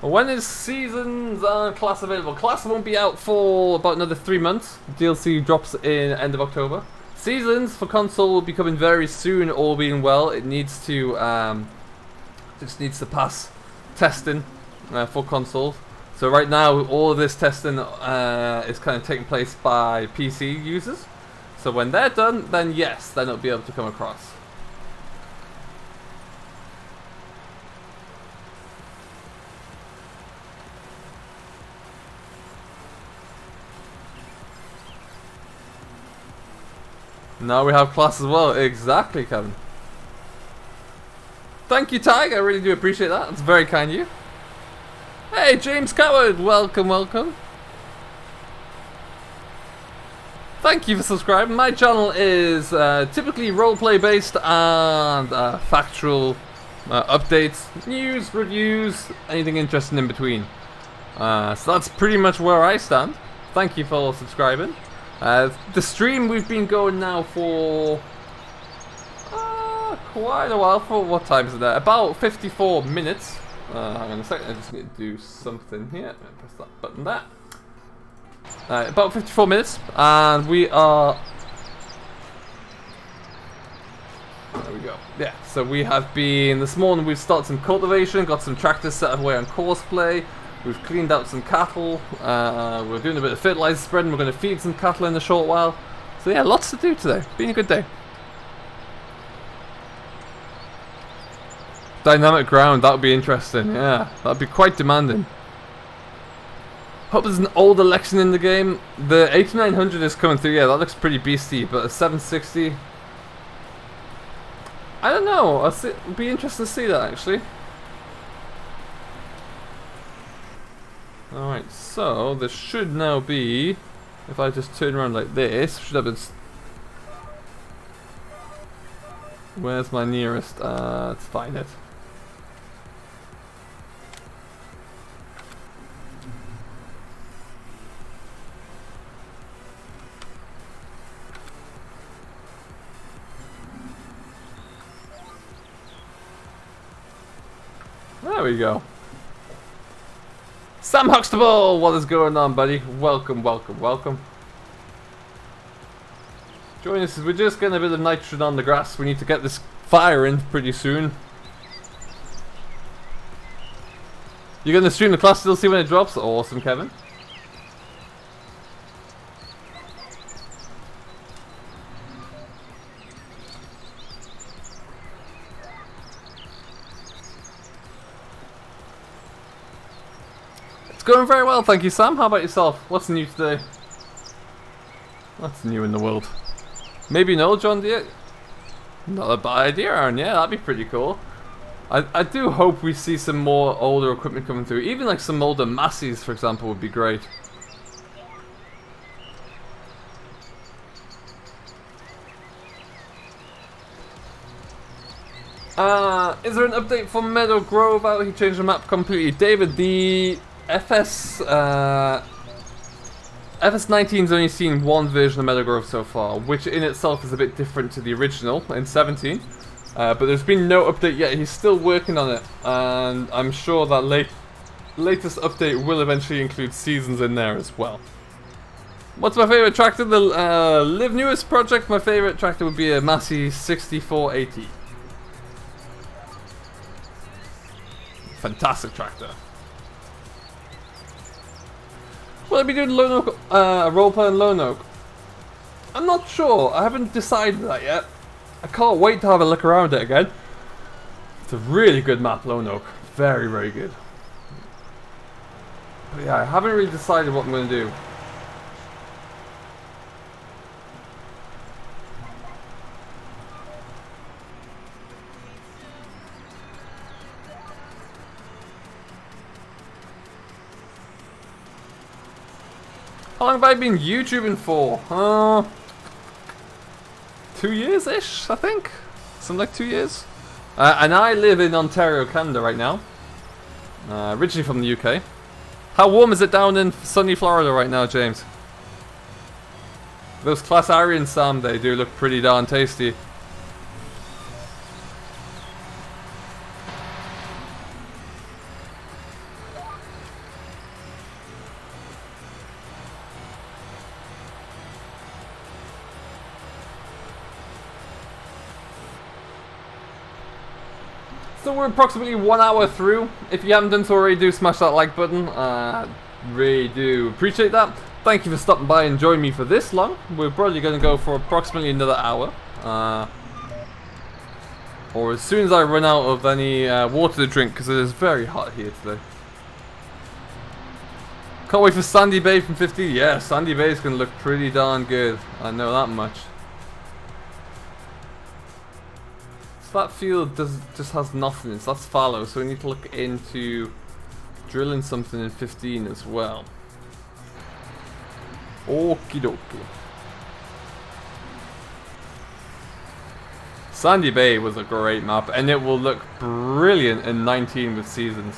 When is Seasons Class available? Class won't be out for about another 3 months. DLC drops in end of October. Seasons for console will be coming very soon, all being well. It needs to just needs to pass testing for consoles. So right now, all of this testing is kind of taking place by PC users. So when they're done, then yes, then it'll be able to come across. Now we have Class as well. Exactly, Kevin. Thank you, Tig. I really do appreciate that. It's very kind of you. Hey, James Coward. Welcome, welcome. Thank you for subscribing. My channel is typically roleplay based and factual updates, news, reviews, anything interesting in between. So that's pretty much where I stand. Thank you for subscribing. The stream we've been going now for quite a while. For what time is it there? About 54 minutes. Hang on a second, I just need to do something here. Press that button there. About 54 minutes, and we are... There we go. Yeah, so we have been... This morning we've started some cultivation, got some tractors set away on courseplay, we've cleaned out some cattle, we're doing a bit of fertilizer spreading, we're going to feed some cattle in a short while. So yeah, lots to do today. Been a good day. Dynamic ground, that would be interesting, yeah. That would be quite demanding. Hope there's an old election in the game. The 8900 is coming through, yeah, that looks pretty beastie, but a 760... I don't know, it'd be interesting to see that actually. Alright, so there should now be, if I just turn around like this, should have been... Where's my nearest? Let's find it. There we go. Sam Huxtable, what is going on, buddy? Welcome, welcome, welcome. Join us, we're just getting a bit of nitrogen on the grass. We need to get this fire in pretty soon. You're going to stream the Class DLC when it drops? Awesome, Kevin. It's going very well, thank you, Sam. How about yourself? What's new today? What's new in the world? Maybe no, John Deere? Not a bad idea, Aaron. Yeah, that'd be pretty cool. I do hope we see some more older equipment coming through. Even like some older Massey's, for example, would be great. Is there an update for Meadow Grove out? He changed the map completely. David, the FS19's only seen one version of Meadow Grove so far, which in itself is a bit different to the original in 17. But there's been no update yet. He's still working on it, and I'm sure that latest update will eventually include seasons in there as well. What's my favorite tractor? The Live Newest project. My favorite tractor would be a Massey 6480. Fantastic tractor. Will I be doing Lone Oak, roleplay on Lone Oak? I'm not sure. I haven't decided that yet. I can't wait to have a look around it again. It's a really good map, Lone Oak. Very, very good. But yeah, I haven't really decided what I'm going to do. How long have I been YouTubing for? 2 years-ish, I think? Something like 2 years. And I live in Ontario, Canada right now. Originally from the UK. How warm is it down in sunny Florida right now, James? Those Class Arian Sam, they do look pretty darn tasty. So we're approximately 1 hour through. If you haven't done so already, do smash that like button. Really do appreciate that. Thank you for stopping by and joining me for this long. We're probably going to go for approximately another hour. Or as soon as I run out of any water to drink, because it is very hot here today. Can't wait for Sandy Bay from 50. Yeah, Sandy Bay is going to look pretty darn good. I know that much. That field just has nothing, so that's fallow, so we need to look into drilling something in 15 as well. Okie dokie. Sandy Bay was a great map, and it will look brilliant in 19 with seasons.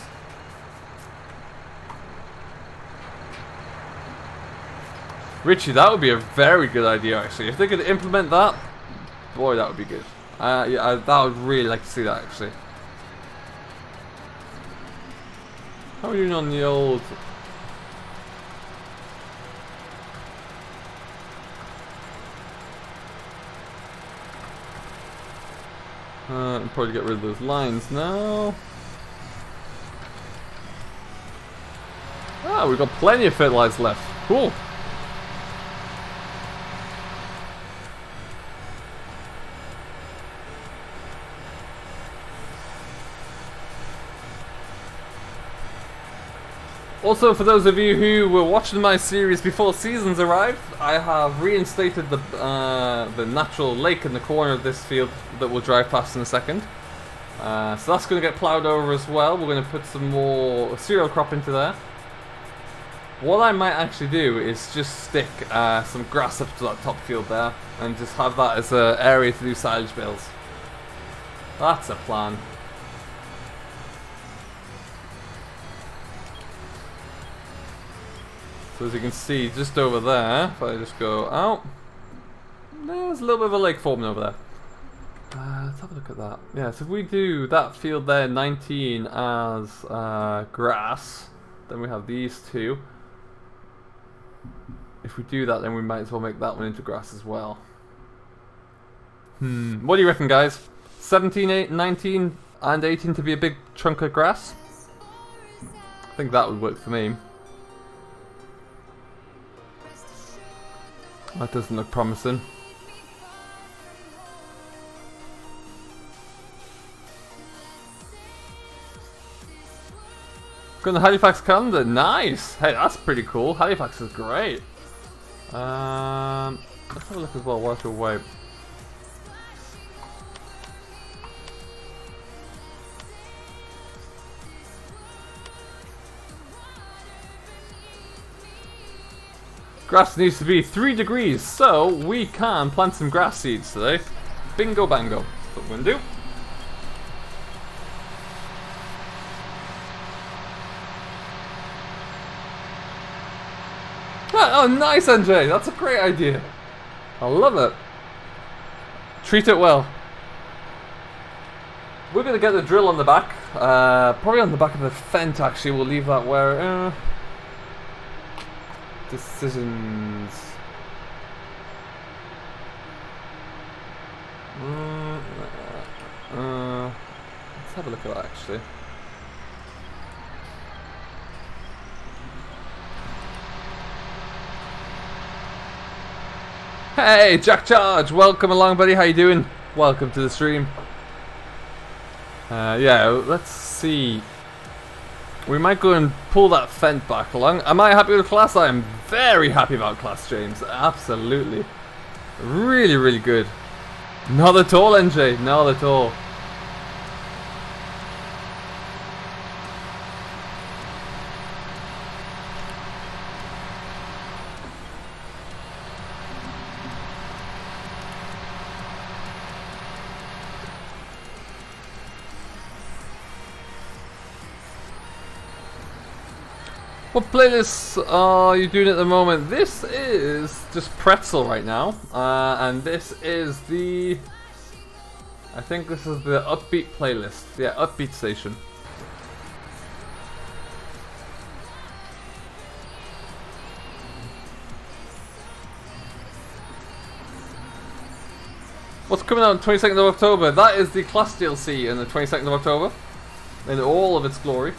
Richie, that would be a very good idea actually. If they could implement that, boy, that would be good. Yeah, I would really like to see that actually. How are we doing on the old? I'll probably get rid of those lines now. Ah, we've got plenty of fertilizer left. Cool. Also, for those of you who were watching my series before seasons arrived, I have reinstated the natural lake in the corner of this field that we'll drive past in a second. So that's going to get ploughed over as well. We're going to put some more cereal crop into there. What I might actually do is just stick some grass up to that top field there and just have that as an area to do silage bales. That's a plan. So as you can see, just over there, if I just go out, there's a little bit of a lake forming over there. Let's have a look at that. Yeah, so if we do that field there, 19 as grass, then we have these two. If we do that, then we might as well make that one into grass as well. What do you reckon, guys? 17, 19 and 18 to be a big chunk of grass? I think that would work for me. That doesn't look promising. Going to Halifax, Canada. Nice! Hey, that's pretty cool. Halifax is great. Let's have a look as well whilst we're away. Grass needs to be 3 degrees, so we can plant some grass seeds today. Bingo bango. That's what we're going to do. Oh Oh, nice, NJ. That's a great idea. I love it. Treat it well. We're going to get the drill on the back. Probably on the back of the fence, actually. We'll leave that where... decisions... let's have a look at that, actually. Hey, Jack Charge! Welcome along, buddy. How you doing? Welcome to the stream. Yeah, let's see. We might go and pull that fence back along. Am I happy with class? I am very happy about class, James. Absolutely. Really, really good. Not at all, NJ. Not at all. What playlists are you doing at the moment? This is just Pretzel right now, and this is the... I think this is the Upbeat playlist. Yeah, Upbeat Station. What's coming out on 22nd of October? That is the Class DLC on the 22nd of October, in all of its glory.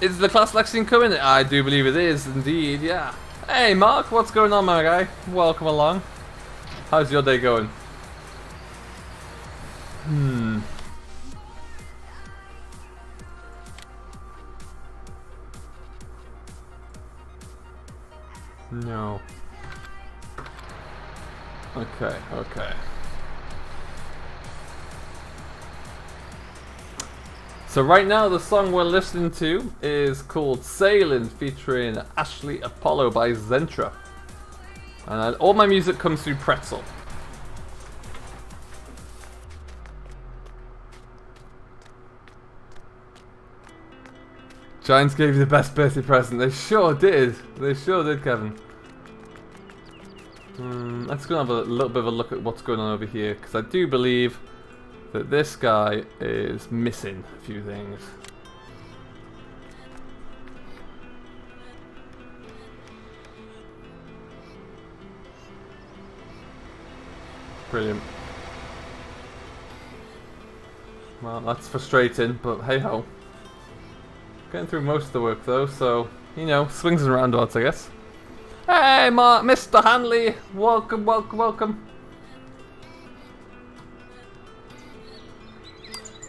Is the Class Lexington coming? I do believe it is, indeed, yeah. Hey Mark, what's going on, my guy? Welcome along. How's your day going? No. Okay, okay. So right now the song we're listening to is called Sailing, featuring Ashley Apollo by Zentra. And all my music comes through Pretzel. Giants gave you the best birthday present. They sure did. They sure did, Kevin. Let's go and have a little bit of a look at what's going on over here, because I do believe that this guy is missing a few things. Brilliant. Well, that's frustrating, but hey ho. Getting through most of the work though, so, you know, swings and roundabouts, I guess. Hey, Mr. Hanley! Welcome, welcome, welcome.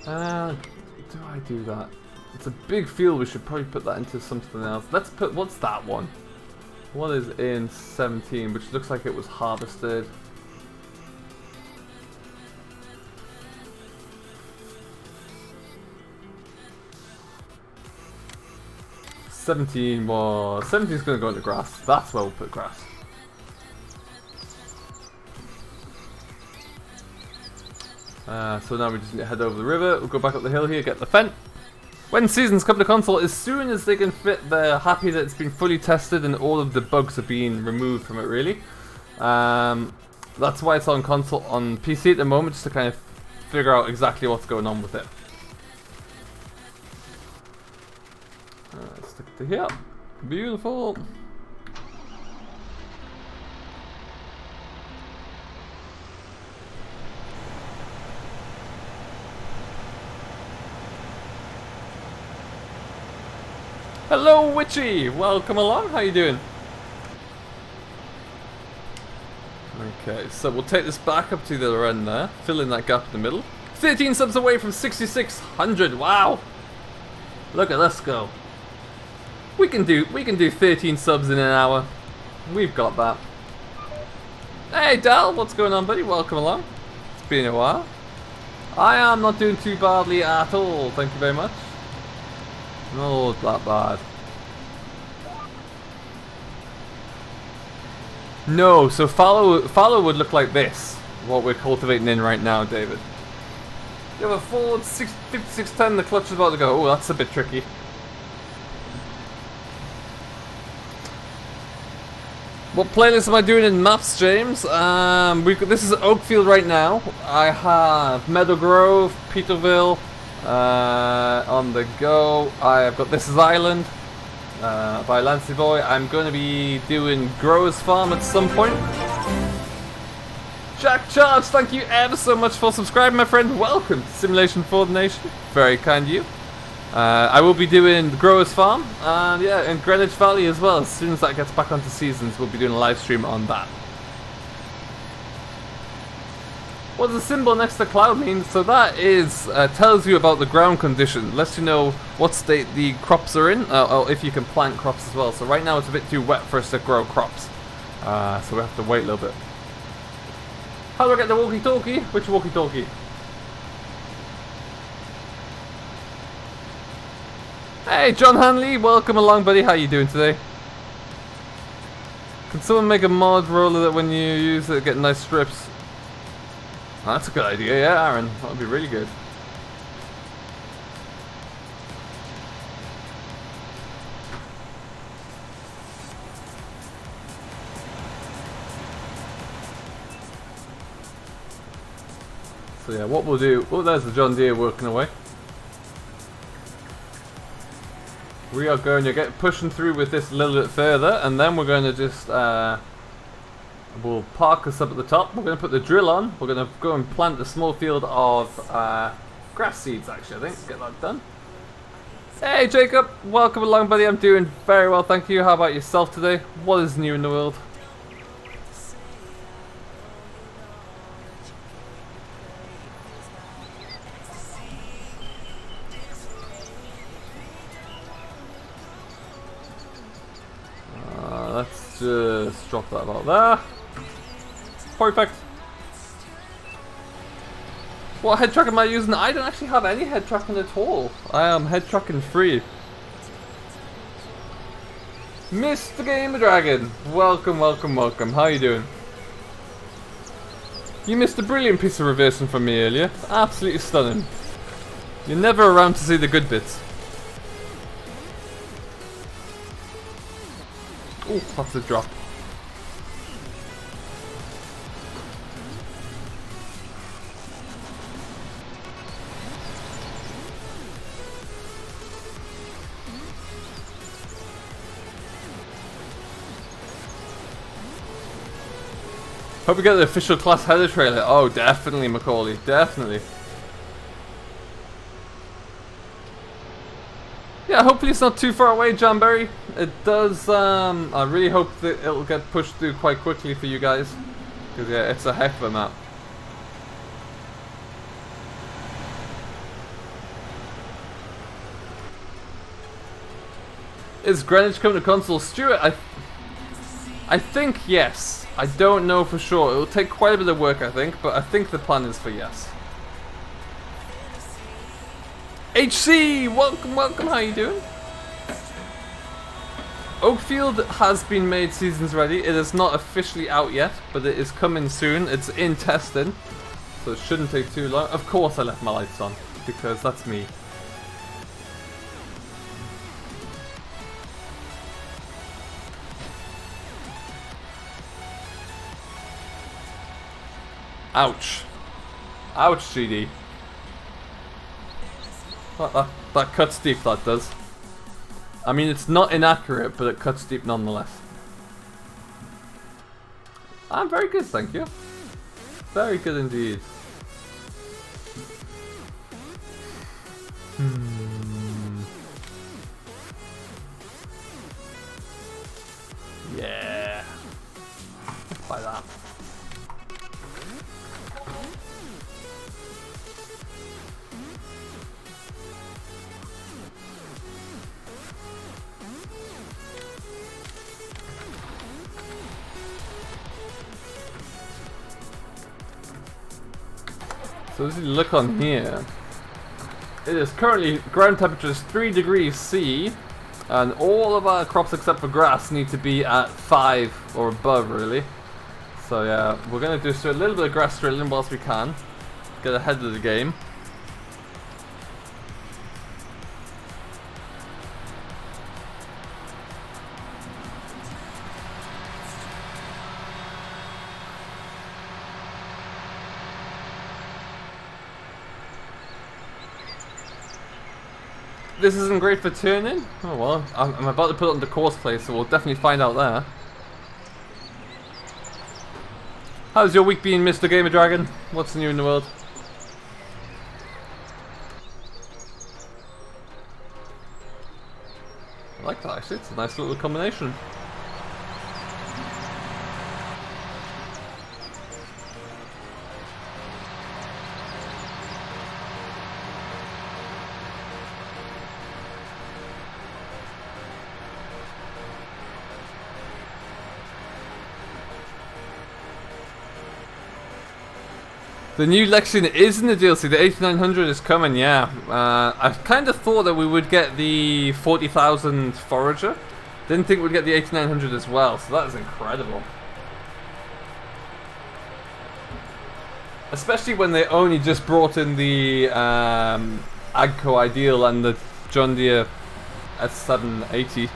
Do I do that? It's a big field, we should probably put that into something else. Let's put, what's that one? What is in 17, which looks like it was harvested. Well, 17 is going to go into grass. That's where we'll put grass. So now we just need to head over the river. We'll go back up the hill here, get the fence. When seasons come to console, as soon as they can fit, they're happy that it's been fully tested and all of the bugs have been removed from it, really. That's why it's on console, on PC at the moment, just to kind of figure out exactly what's going on with it. Stick it to here. Beautiful. Hello, Witchy! Welcome along, how you doing? Okay, so we'll take this back up to the other end there, fill in that gap in the middle. 13 subs away from 6,600, wow! Look at us go. We can do 13 subs in an hour. We've got that. Hey Dal, what's going on, buddy? Welcome along. It's been a while. I am not doing too badly at all, thank you very much. Not that bad. No, so fallow would look like this. What we're cultivating in right now, David. You have a Ford 5610, the clutch is about to go. Oh, that's a bit tricky. What playlist am I doing in maps, James? This is Oakfield right now. I have Meadow Grove, Peterville on the go. I've got This Is Island by Lancy Boy. I'm going to be doing Growers Farm at some point. Jack Charge, thank you ever so much for subscribing, my friend. Welcome to Simulation for the Nation. Very kind of you. I will be doing the Growers Farm, and yeah, in Greenwich Valley as well. As soon as that gets back onto seasons, we'll be doing a live stream on that. What does the symbol next to the cloud mean? So that is tells you about the ground condition, lets you know what state the crops are in, or if you can plant crops as well. So right now it's a bit too wet for us to grow crops, so we have to wait a little bit. How do I get the walkie-talkie? Which walkie-talkie? Hey, John Hanley, welcome along, buddy. How you doing today? Can someone make a mod roller that when you use it, get nice strips? Oh, that's a good idea, yeah, Aaron. That would be really good. So yeah, what we'll do... Oh, there's the John Deere working away. We are going to get pushing through with this a little bit further, and then we're going to just... we'll park us up at the top. We're going to put the drill on. We're going to go and plant a small field of grass seeds, actually, I think. Get that done. Hey, Jacob. Welcome along, buddy. I'm doing very well, thank you. How about yourself today? What is new in the world? Let's just drop that about there. Perfect. What head track am I using? I don't actually have any head tracking at all. I am head tracking free. Mr. Gamer Dragon, welcome, welcome, welcome. How are you doing? You missed a brilliant piece of reversing from me earlier. Absolutely stunning. You're never around to see the good bits. Oh, that's a drop. Hope we get the official class header trailer. Oh, definitely, Macaulay. Definitely. Yeah, hopefully it's not too far away, John Berry. It does, I really hope that it'll get pushed through quite quickly for you guys. Because, yeah, it's a heck of a map. Is Greenwich coming to console? Stuart, I think yes. I don't know for sure. It'll take quite a bit of work, I think, but I think the plan is for yes. HC, welcome, welcome. How you doing? Oakfield has been made seasons ready. It is not officially out yet, but it is coming soon. It's in testing, so it shouldn't take too long. Of course I left my lights on, because that's me. Ouch. Ouch, GD. That cuts deep, that does. I mean, it's not inaccurate, but it cuts deep nonetheless. I'm very good, thank you. Very good indeed. Yeah. Like that. So as you look on here, it is currently, ground temperature is 3 degrees C, and all of our crops except for grass need to be at 5 or above, really. So yeah, we're going to do a little bit of grass drilling whilst we can, get ahead of the game. this isn't great for turning. Oh well, I'm about to put it on the course play, so we'll definitely find out there. How's your week been, Mr. Gamer Dragon? What's new in the world? I like that actually, it's a nice little combination. The new Lexion is in the DLC, the 8900 is coming, yeah. I kind of thought that we would get the 40,000 Forager. Didn't think we'd get the 8900 as well, so that is incredible. Especially when they only just brought in the Agco Ideal and the John Deere S780.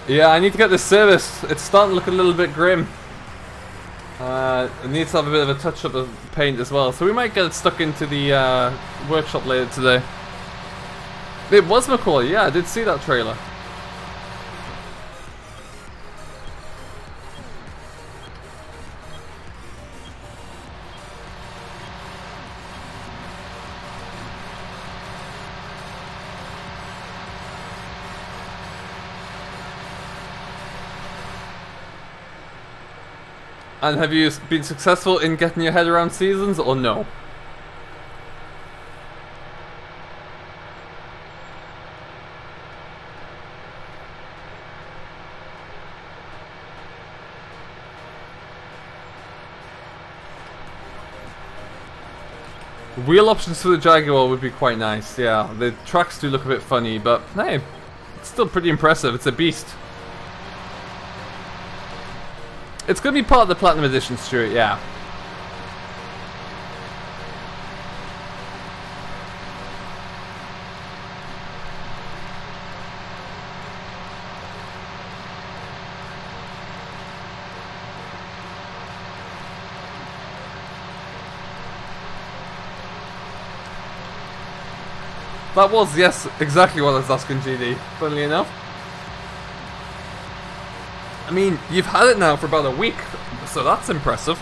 Yeah, I need to get this serviced. It's starting to look a little bit grim. It needs to have a bit of a touch up of paint as well, so we might get it stuck into the workshop later today. It was Macaulay, yeah, I did see that trailer. And have you been successful in getting your head around seasons, or no? Wheel options for the Jaguar would be quite nice, yeah. The tracks do look a bit funny, but hey, it's still pretty impressive. It's a beast. It's going to be part of the Platinum Edition, Stuart, yeah. That was, yes, exactly what I was asking, GD, funnily enough. I mean, you've had it now for about a week, so that's impressive.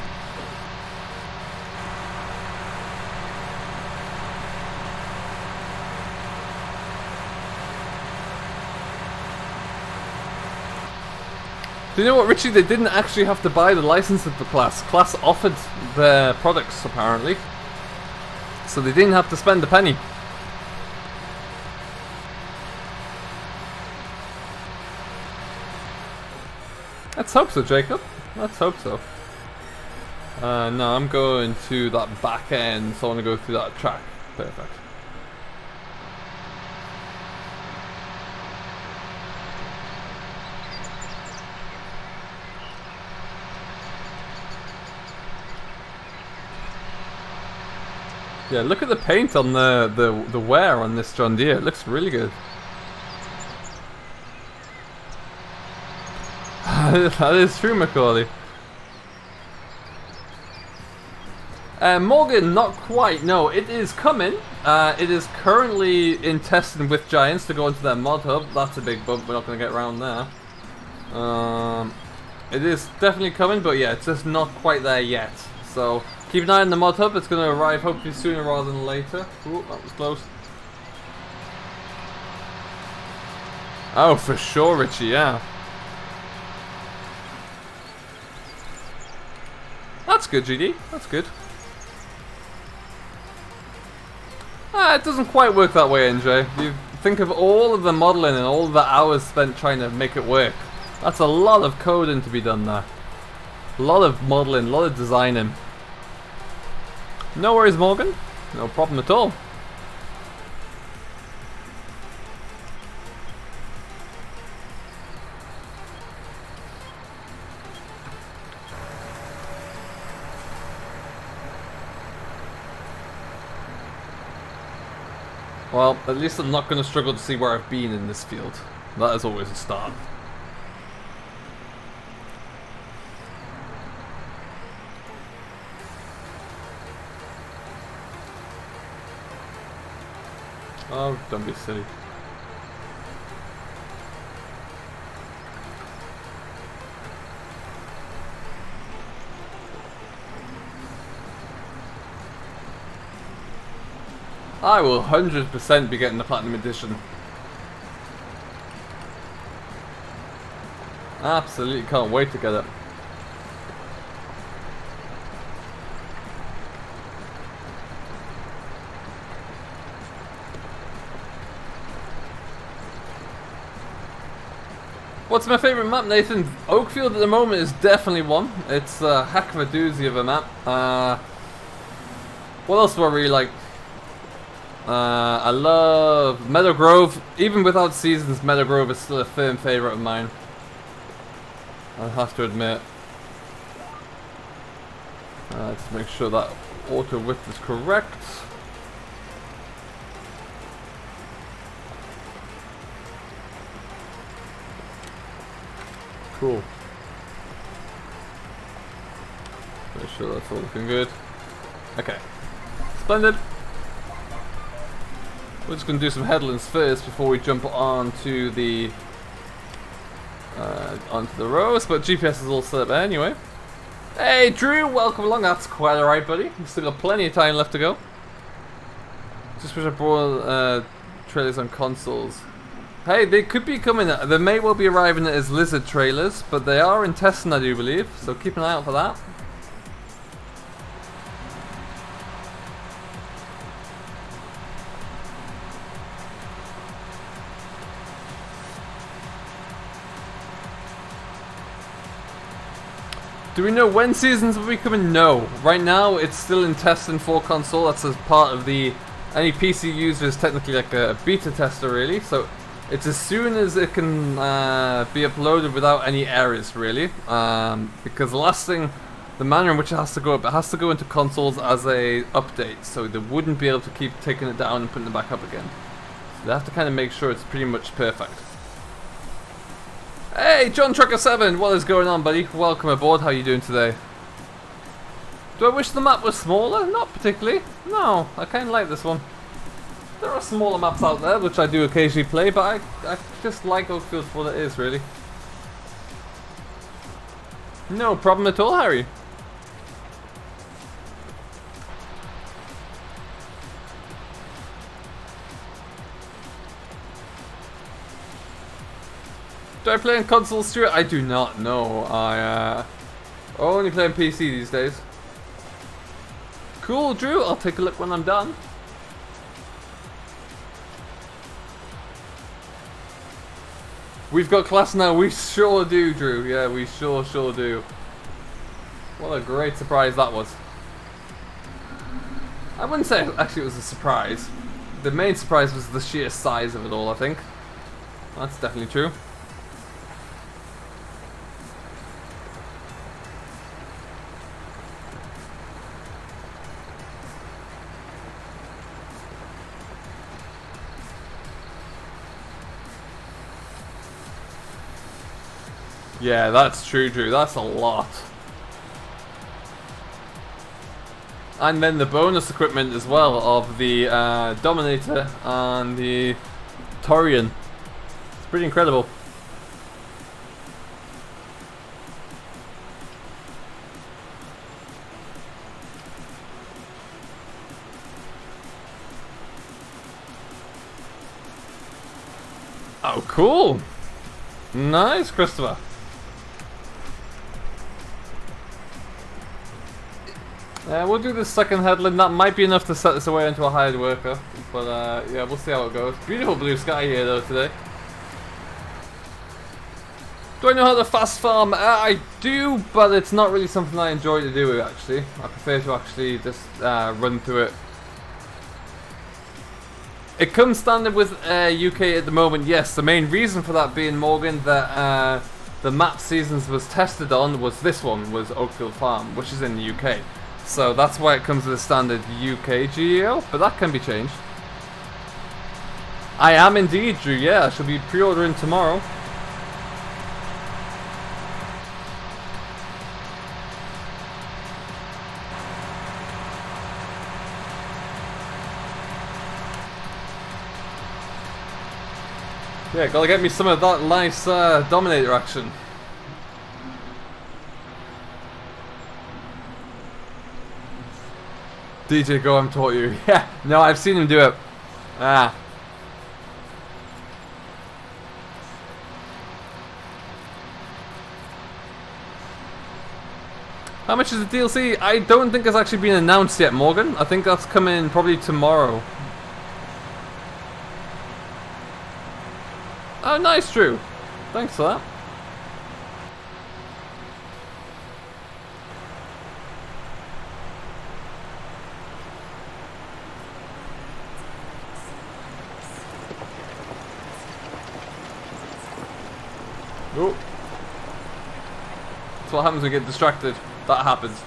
Do you know what, Richie? They didn't actually have to buy the licenses for Class. Class offered their products, apparently. So they didn't have to spend a penny. Let's hope so, Jacob. Let's hope so. No, I'm going to that back end, so I want to go through that track. Perfect. Yeah, look at the paint on the wear on this John Deere. It looks really good. That is true, Macaulay. Morgan, not quite. No, it is coming. It is currently in testing with Giants to go into their mod hub. That's a big bump. We're not going to get around there. It is definitely coming, but yeah, it's just not quite there yet. So keep an eye on the mod hub. It's going to arrive hopefully sooner rather than later. Ooh, that was close. Oh, for sure, Richie. Yeah. That's good, GD. That's good. It doesn't quite work that way, NJ. You think of all of the modeling and all of the hours spent trying to make it work. That's a lot of coding to be done there. A lot of modeling, a lot of designing. No worries, Morgan. No problem at all. Well, at least I'm not going to struggle to see where I've been in this field. That is always a start. Oh, don't be silly. I will 100% be getting the Platinum Edition. Absolutely can't wait to get it. What's my favourite map, Nathan? Oakfield at the moment is definitely one. It's a heck of a doozy of a map. What else do I really like? I love Meadow Grove. Even without seasons, Meadow Grove is still a firm favourite of mine. I have to admit. Let's make sure that auto width is correct. Cool. Make sure that's all looking good. Okay. Splendid. We're just going to do some headlands first before we jump onto the rows, but GPS is all set up anyway. Hey Drew, welcome along. That's quite alright, buddy. We've still got plenty of time left to go. Just wish I brought trailers on consoles. Hey, they could be coming. They may well be arriving as Lizard trailers, but they are in testing, I do believe. So keep an eye out for that. Do we know when seasons will be coming? No. Right now, it's still in testing for console. That's as part of the... Any PC user is technically like a beta tester, really. So it's as soon as it can be uploaded without any errors, really. Because the last thing, the manner in which it has to go up, it has to go into consoles as a update. So they wouldn't be able to keep taking it down and putting it back up again. So they have to kind of make sure it's pretty much perfect. Hey, John Trucker 7, what is going on, buddy? Welcome aboard. How are you doing today? Do I wish the map was smaller? Not particularly. No, I kind of like this one. There are smaller maps out there, which I do occasionally play, but I just like Oakfield for what it is, really. No problem at all, Harry. Do I play on consoles, Stuart? I do not know. I only play on PC these days. Cool, Drew. I'll take a look when I'm done. We've got class now. We sure do, Drew. Yeah, we sure do. What a great surprise that was. I wouldn't say actually it was a surprise. The main surprise was the sheer size of it all, I think. That's definitely true. Yeah, that's true, Drew. That's a lot. And then the bonus equipment as well of the Dominator and the Torian. It's pretty incredible. Oh, cool. Nice, Christopher. We'll do the second headland. That might be enough to set this away into a hired worker. But yeah, we'll see how it goes. Beautiful blue sky here though today. Do I know how to fast farm? I do, but it's not really something I enjoy to do actually. I prefer to actually just run through it. It comes standard with UK at the moment, yes. The main reason for that being, Morgan, that the map seasons was tested on was this one, was Oakfield Farm, which is in the UK. So that's why it comes with a standard UK GEO, but that can be changed. I am indeed, Drew, yeah, I shall be pre-ordering tomorrow. Yeah, gotta get me some of that nice Dominator action. DJ Goem taught you. Yeah, no, I've seen him do it. Ah. How much is the DLC? I don't think it's actually been announced yet, Morgan. I think that's coming probably tomorrow. Oh, nice, Drew. Thanks for that. Oh. That's what happens when we get distracted. That happens.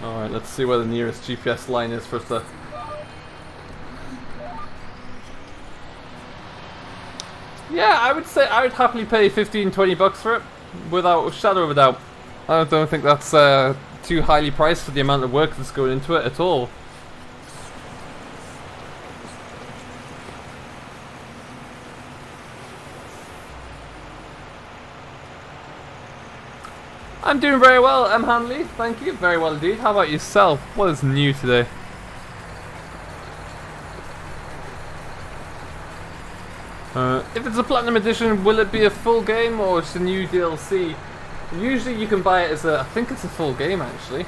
Alright, let's see where the nearest GPS line is for us to... Yeah, I would say I would happily pay 15-20 bucks for it, without a shadow of a doubt. I don't think that's too highly priced for the amount of work that's going into it at all. I'm doing very well, M. Hanley. Thank you. Very well indeed. How about yourself? What is new today? If it's a Platinum Edition, will it be a full game or it's a new DLC? Usually you can buy it as a... I think it's a full game, actually.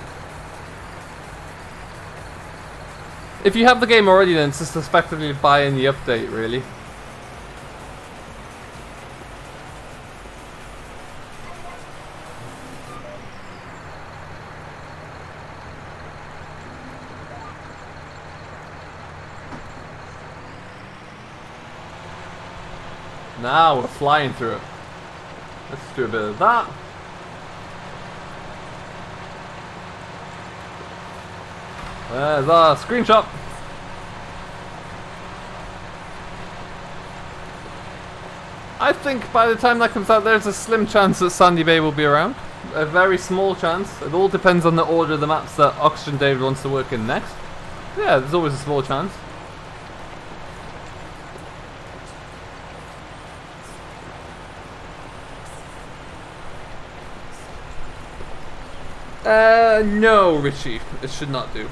If you have the game already, then it's just effectively buying the update, really. Now we're flying through it. Let's do a bit of that. There's a screenshot. I think by the time that comes out, there's a slim chance that Sandy Bay will be around. A very small chance. It all depends on the order of the maps that OxygenDavid wants to work in next. Yeah, there's always a small chance. No, Richie. It should not do.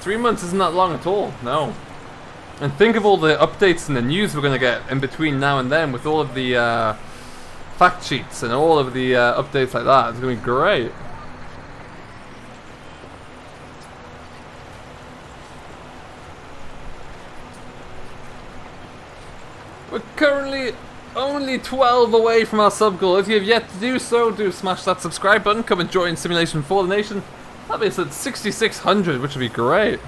3 months isn't that long at all, no. And think of all the updates and the news we're going to get in between now and then with all of the fact sheets and all of the updates like that. It's going to be great. We're currently only 12 away from our sub goal. If you have yet to do so, do smash that subscribe button. Come and join Simulation for the Nation. That means at 6,600, which would be great.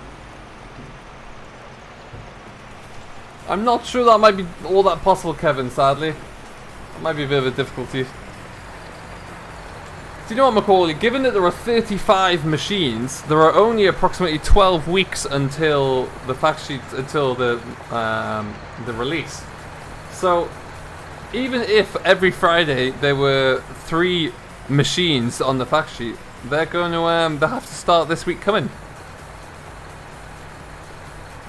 I'm not sure that might be all that possible, Kevin, sadly. It might be a bit of a difficulty. Do you know what, Macaulay? Given that there are 35 machines, there are only approximately 12 weeks until the fact sheet, until the release. So, even if every Friday there were 3 machines on the fact sheet, they're going to they have to start this week coming.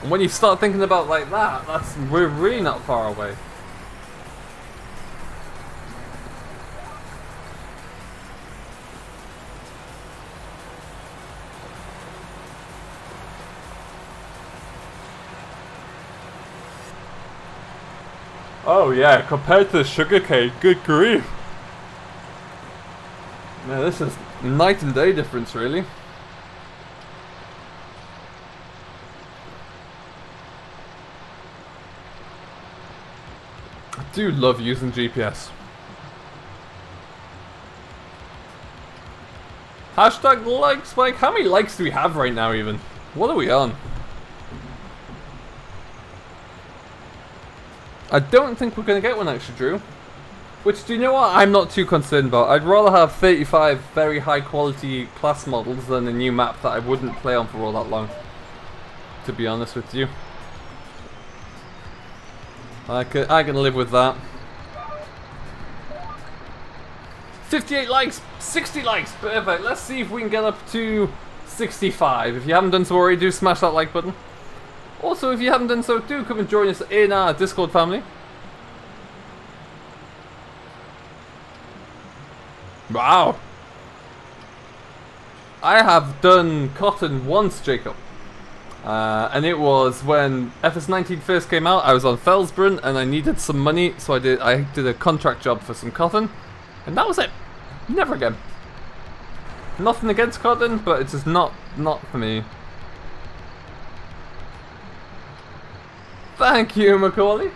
And when you start thinking about like that, we're really not far away. Oh yeah, compared to the sugarcane, good grief. Yeah, this is night and day difference, really. I do love using GPS. Hashtag like spike. How many likes do we have right now even? What are we on? I don't think we're going to get one actually, Drew. Which, do you know what? I'm not too concerned about. I'd rather have 35 very high quality class models than a new map that I wouldn't play on for all that long. To be honest with you. I can live with that. 58 likes, 60 likes, perfect. Let's see if we can get up to 65. If you haven't done so already, do smash that like button. Also, if you haven't done so, do come and join us in our Discord family. Wow. I have done cotton once, Jacob. And it was when FS19 first came out. I was on Felsbrunn and I needed some money, so I did a contract job for some cotton. And that was it. Never again. Nothing against cotton, but it's just not for me. Thank you, Macaulay.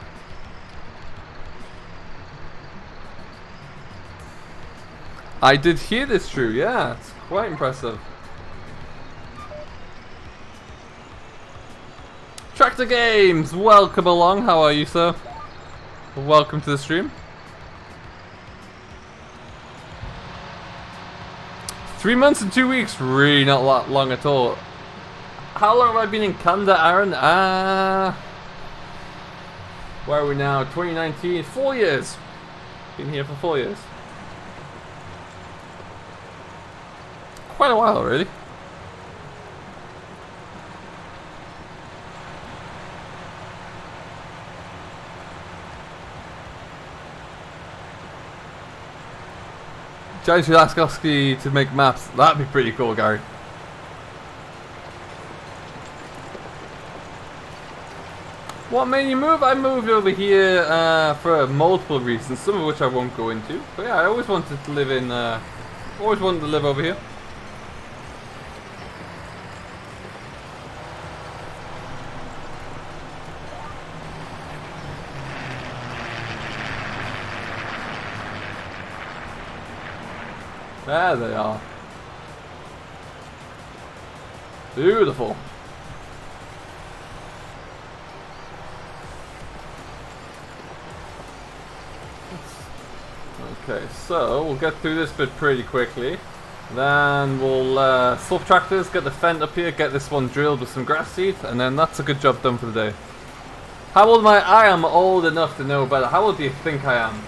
I did hear this true, yeah. It's quite impressive. Tractor Games, welcome along. How are you, sir? Welcome to the stream. 3 months and 2 weeks, really not that long at all. How long have I been in Canada, Aaron? Where are we now? 2019, 4 years. Been here for 4 years. Quite a while, really. Giant should ask Oski to make maps. That'd be pretty cool, Gary. What made you move? I moved over here for multiple reasons, some of which I won't go into. But yeah, I always wanted to live in. Always wanted to live over here. There they are. Beautiful. Okay, so we'll get through this bit pretty quickly. Then we'll swap tractors, get the fence up here, get this one drilled with some grass seed, and then that's a good job done for the day. How old am I? I am old enough to know better. How old do you think I am?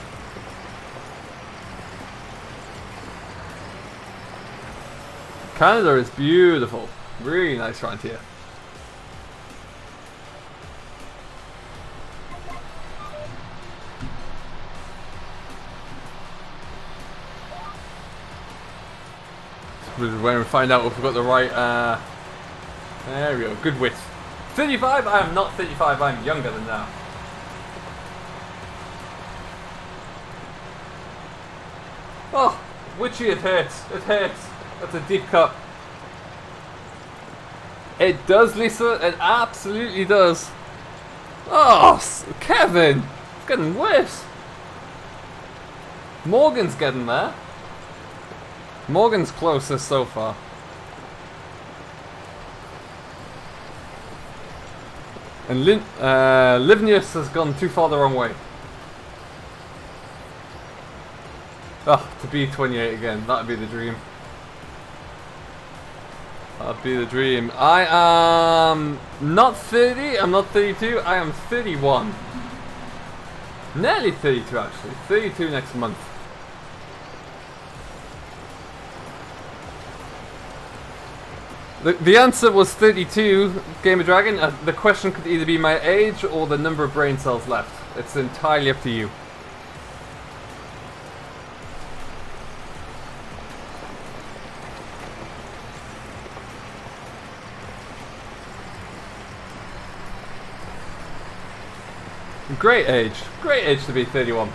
Canada is beautiful. Really nice around here. When we find out if we've got the right, there we go, good width. 35? I am not 35, I'm younger than that. Oh, witchy, it hurts, it hurts. That's a deep cut. It does, Lisa, it absolutely does. Oh, Kevin, it's getting worse. Morgan's getting there. Morgan's closest so far. And Livnius has gone too far the wrong way. Oh, to be 28 again, that'd be the dream. That'd be the dream. I am not 30, I'm not 32, I am 31. Nearly 32 actually, 32 next month. The answer was 32, Game of Dragon. The question could either be my age or the number of brain cells left. It's entirely up to you. Great age to be 31.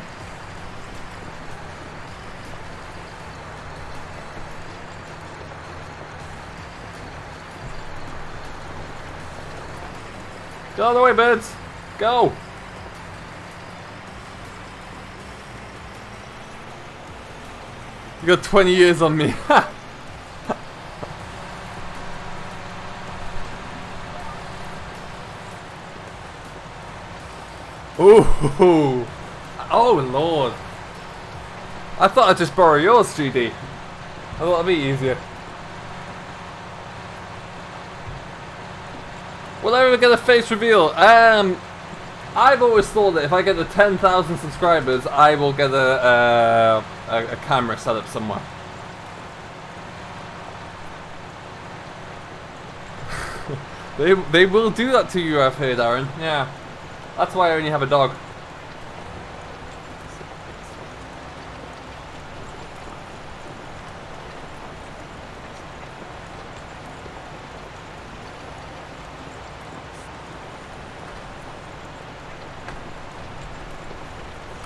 Go all the way, birds! Go! You got 20 years on me. Ooh! Oh lord! I thought I'd just borrow yours, GD. I thought it'd be easier. Will I ever get a face reveal? I've always thought that if I get the 10,000 subscribers, I will get a a camera set up somewhere. They will do that to you, I've heard, Aaron. Yeah. That's why I only have a dog.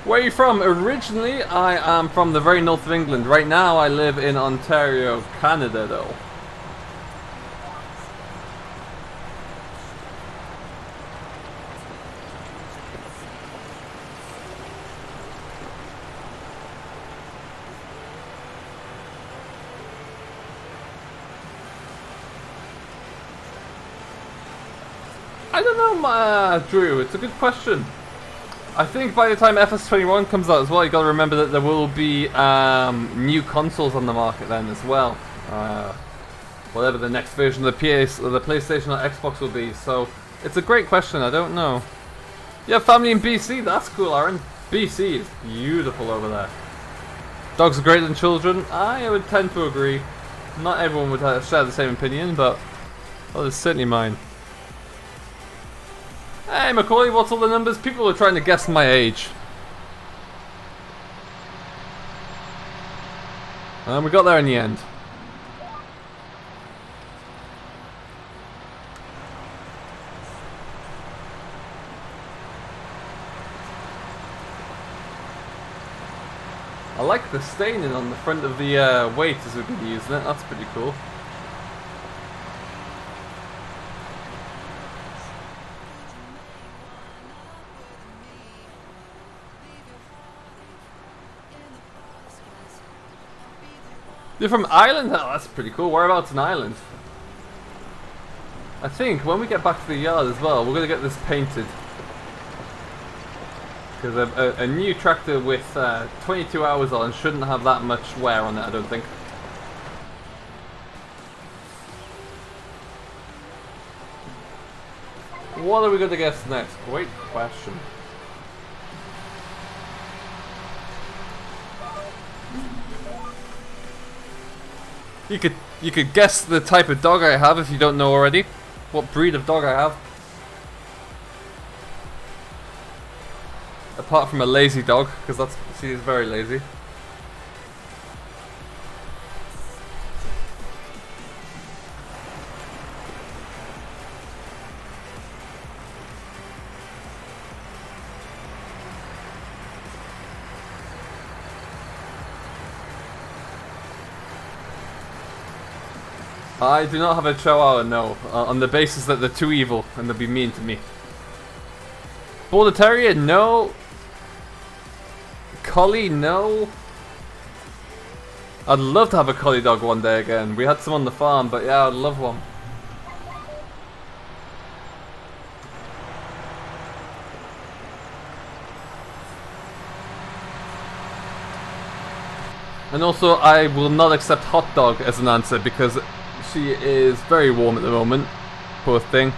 Where are you from? Originally, I am from the very north of England. Right now, I live in Ontario, Canada, though. I don't know, Drew. It's a good question. I think by the time FS21 comes out as well, you got to remember that there will be new consoles on the market then as well. Whatever the next version of the PS, or the PlayStation or Xbox will be. So it's a great question. I don't know. Yeah, family in BC. That's cool, Aaron. BC is beautiful over there. Dogs are greater than children. I would tend to agree. Not everyone would share the same opinion, but well, it's certainly mine. Hey Macaulay, what's all the numbers? People are trying to guess my age. And we got there in the end. I like the staining on the front of the weight as we've been using it. That's pretty cool. You're from Ireland? Oh, that's pretty cool. Whereabouts in Ireland? I think when we get back to the yard as well, we're going to get this painted. Because a new tractor with 22 hours on shouldn't have that much wear on it, I don't think. What are we going to guess next? Great question. You could guess the type of dog I have if you don't know already. What breed of dog I have. Apart from a lazy dog, because she is very lazy. I do not have a Chihuahua, no, on the basis that they're too evil and they'll be mean to me. Border Terrier, no. Collie, no. I'd love to have a collie dog one day again. We had some on the farm, but yeah, I'd love one. And also, I will not accept hot dog as an answer because she is very warm at the moment. Poor thing.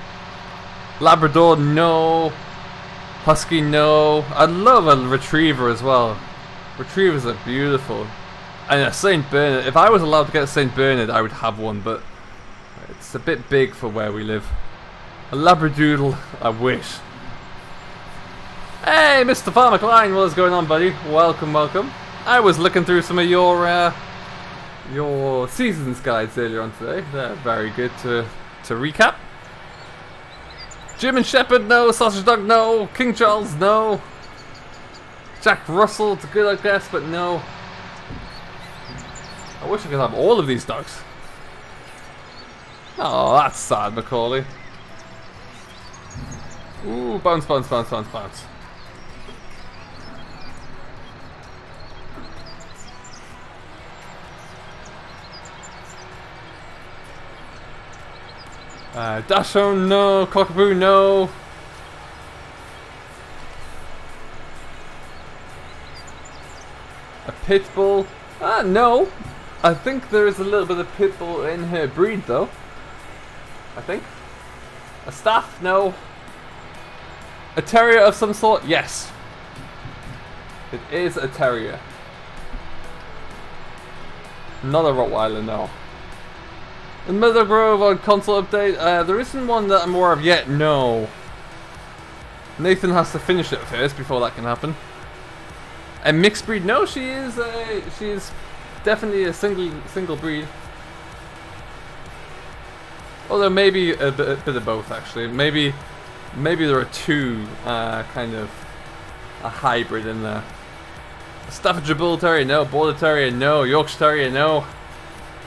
Labrador, no. Husky, no. I love a retriever as well. Retrievers are beautiful. And a St. Bernard. If I was allowed to get a St. Bernard, I would have one, but it's a bit big for where we live. A Labradoodle, I wish. Hey, Mr. Farmer Klein, what is going on, buddy? Welcome, welcome. I was looking through some of your seasons guides earlier on today. They're very good to recap. German Shepherd, no. Sausage Dog, no. King Charles, no. Jack Russell, it's good, I guess, but no. I wish I could have all of these dogs. Oh, that's sad, Macaulay. Ooh, bounce, bounce, bounce, bounce, bounce. Dachshund, no. Cockapoo, no. A pit bull, no. I think there is a little bit of pit bull in her breed, though. I think. A staff, no. A terrier of some sort, yes. It is a terrier. Not a Rottweiler, no. The Mother Grove on console update, there isn't one that I'm aware of yet, no. Nathan has to finish it first before that can happen. And mixed breed, no, she is definitely a single breed. Although maybe a bit of both actually. Maybe there are two kind of a hybrid in there. Staffordshire Bull Terrier, no. Border Terrier, no. Yorkshire Terrier, no.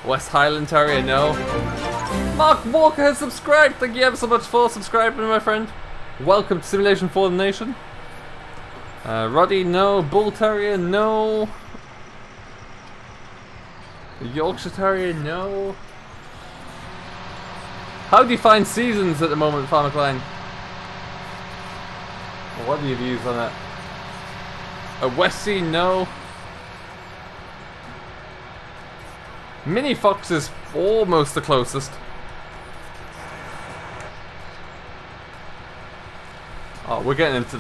West Highland Terrier, no. Mark Walker has subscribed. Thank you ever so much for subscribing, my friend. Welcome to Simulation for the Nation. Roddy, no. Bull Terrier, no. Yorkshire Terrier, no. How do you find seasons at the moment, Farmer Klein? What do you use on it? A Westie, no. Mini Fox is almost the closest. Oh, we're getting into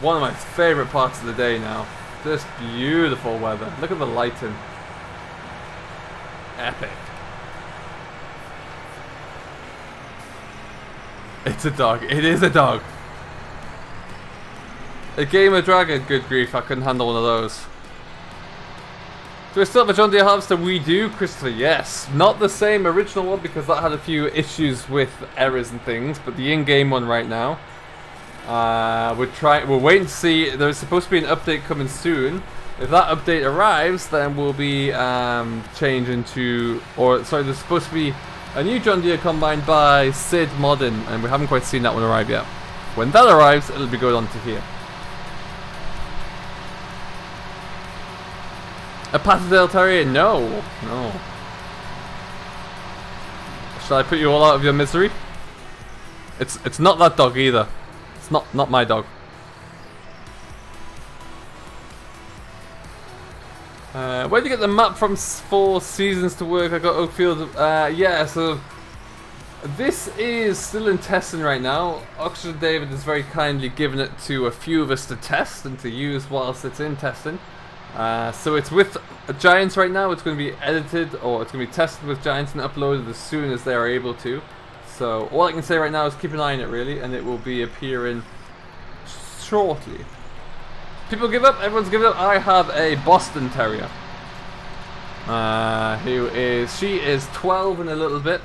one of my favorite parts of the day now. This beautiful weather. Look at the lighting. Epic. It's a dog. It is a dog. A gamer dragon. Good grief, I couldn't handle one of those. Do we still have a John Deere harvester? We do, Christopher, yes. Not the same original one because that had a few issues with errors and things, but the in-game one right now. We're waiting to see. There's supposed to be an update coming soon. If that update arrives, then we'll be changing to, there's supposed to be a new John Deere combine by Sid Modern, and we haven't quite seen that one arrive yet. When that arrives, it'll be going on to here. A Patterdale Terrier? No. No. Shall I put you all out of your misery? It's not that dog either. It's not my dog. Where did you get the map from for seasons to work? I got Oakfield. Yeah, so this is still in testing right now. OxygenDavid has very kindly given it to a few of us to test and to use whilst it's in testing. So it's with Giants right now. It's going to be edited, or it's going to be tested with Giants and uploaded as soon as they are able to. So all I can say right now is keep an eye on it really, and it will be appearing shortly. People give up. Everyone's given up. I have a Boston Terrier. She is 12 in a little bit,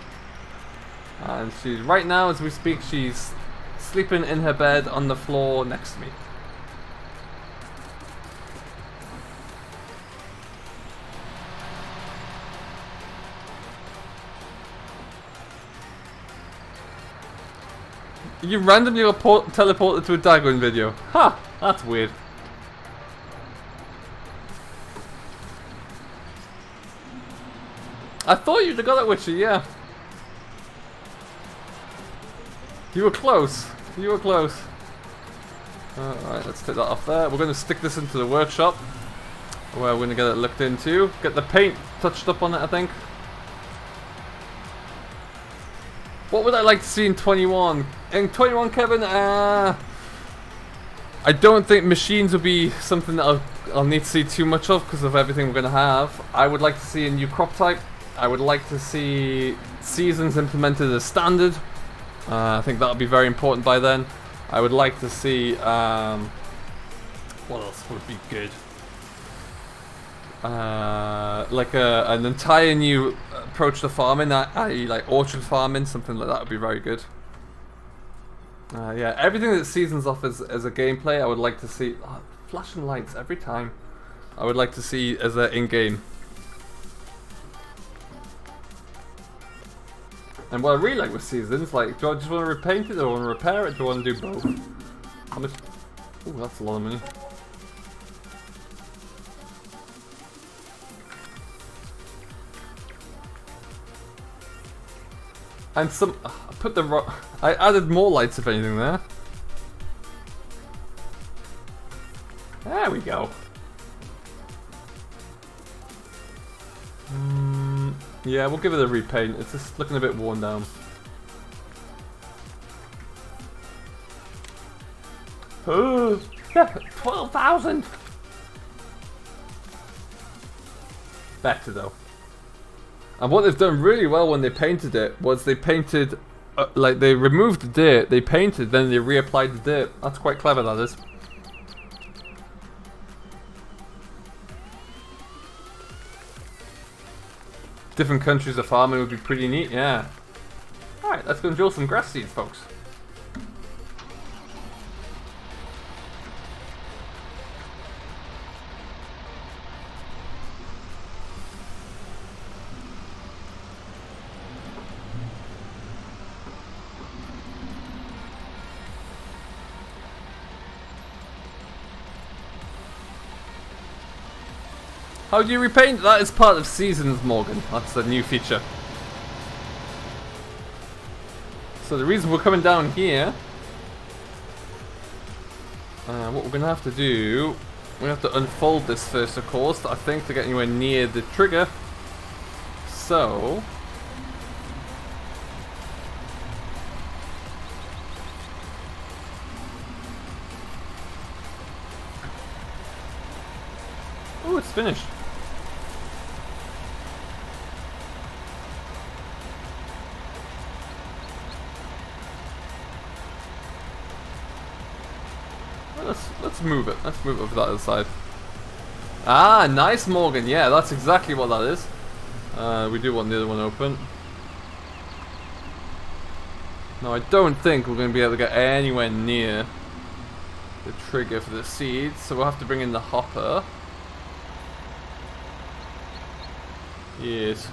and she's right now as we speak. She's sleeping in her bed on the floor next to me. You randomly were teleported to a Dagon video. Ha! That's weird. I thought you'd have got it, Witcher, yeah. You were close. You were close. Alright, let's take that off there. We're going to stick this into the workshop, where we're going to get it looked into. Get the paint touched up on it, I think. What would I like to see in 21? In 21, Kevin, I don't think machines would be something that I'll need to see too much of because of everything we're going to have. I would like to see a new crop type. I would like to see seasons implemented as standard. I think that'll be very important by then. I would like to see what else would be good? Like an entire new approach to farming, i.e. like orchard farming, something like that would be very good. Yeah, everything that seasons off as a gameplay, I would like to see. Flashing lights every time. I would like to see as an in-game. And what I really like with seasons, like, do I just want to repaint it, or do I want to repair it, do I want to do both? How much? Oh, that's a lot of money. And some, I added more lights if anything there. There we go. Yeah, we'll give it a repaint. It's just looking a bit worn down. Oh, 12,000. Better though. And what they've done really well when they painted it was they painted, like they removed the dirt, they painted, then they reapplied the dirt. That's quite clever, that is. Different countries of farming would be pretty neat, yeah. Alright, let's go and drill some grass seeds, folks. How do you repaint? That is part of seasons, Morgan. That's a new feature. So the reason we're coming down here, what we're going to have to do, we have to unfold this first, of course, I think, to get anywhere near the trigger. So... oh, it's finished. Let's move it. Let's move it over that other side. Ah, nice, Morgan. Yeah, that's exactly what that is. We do want the other one open. No, I don't think we're going to be able to get anywhere near the trigger for the seeds, so we'll have to bring in the hopper. Yes.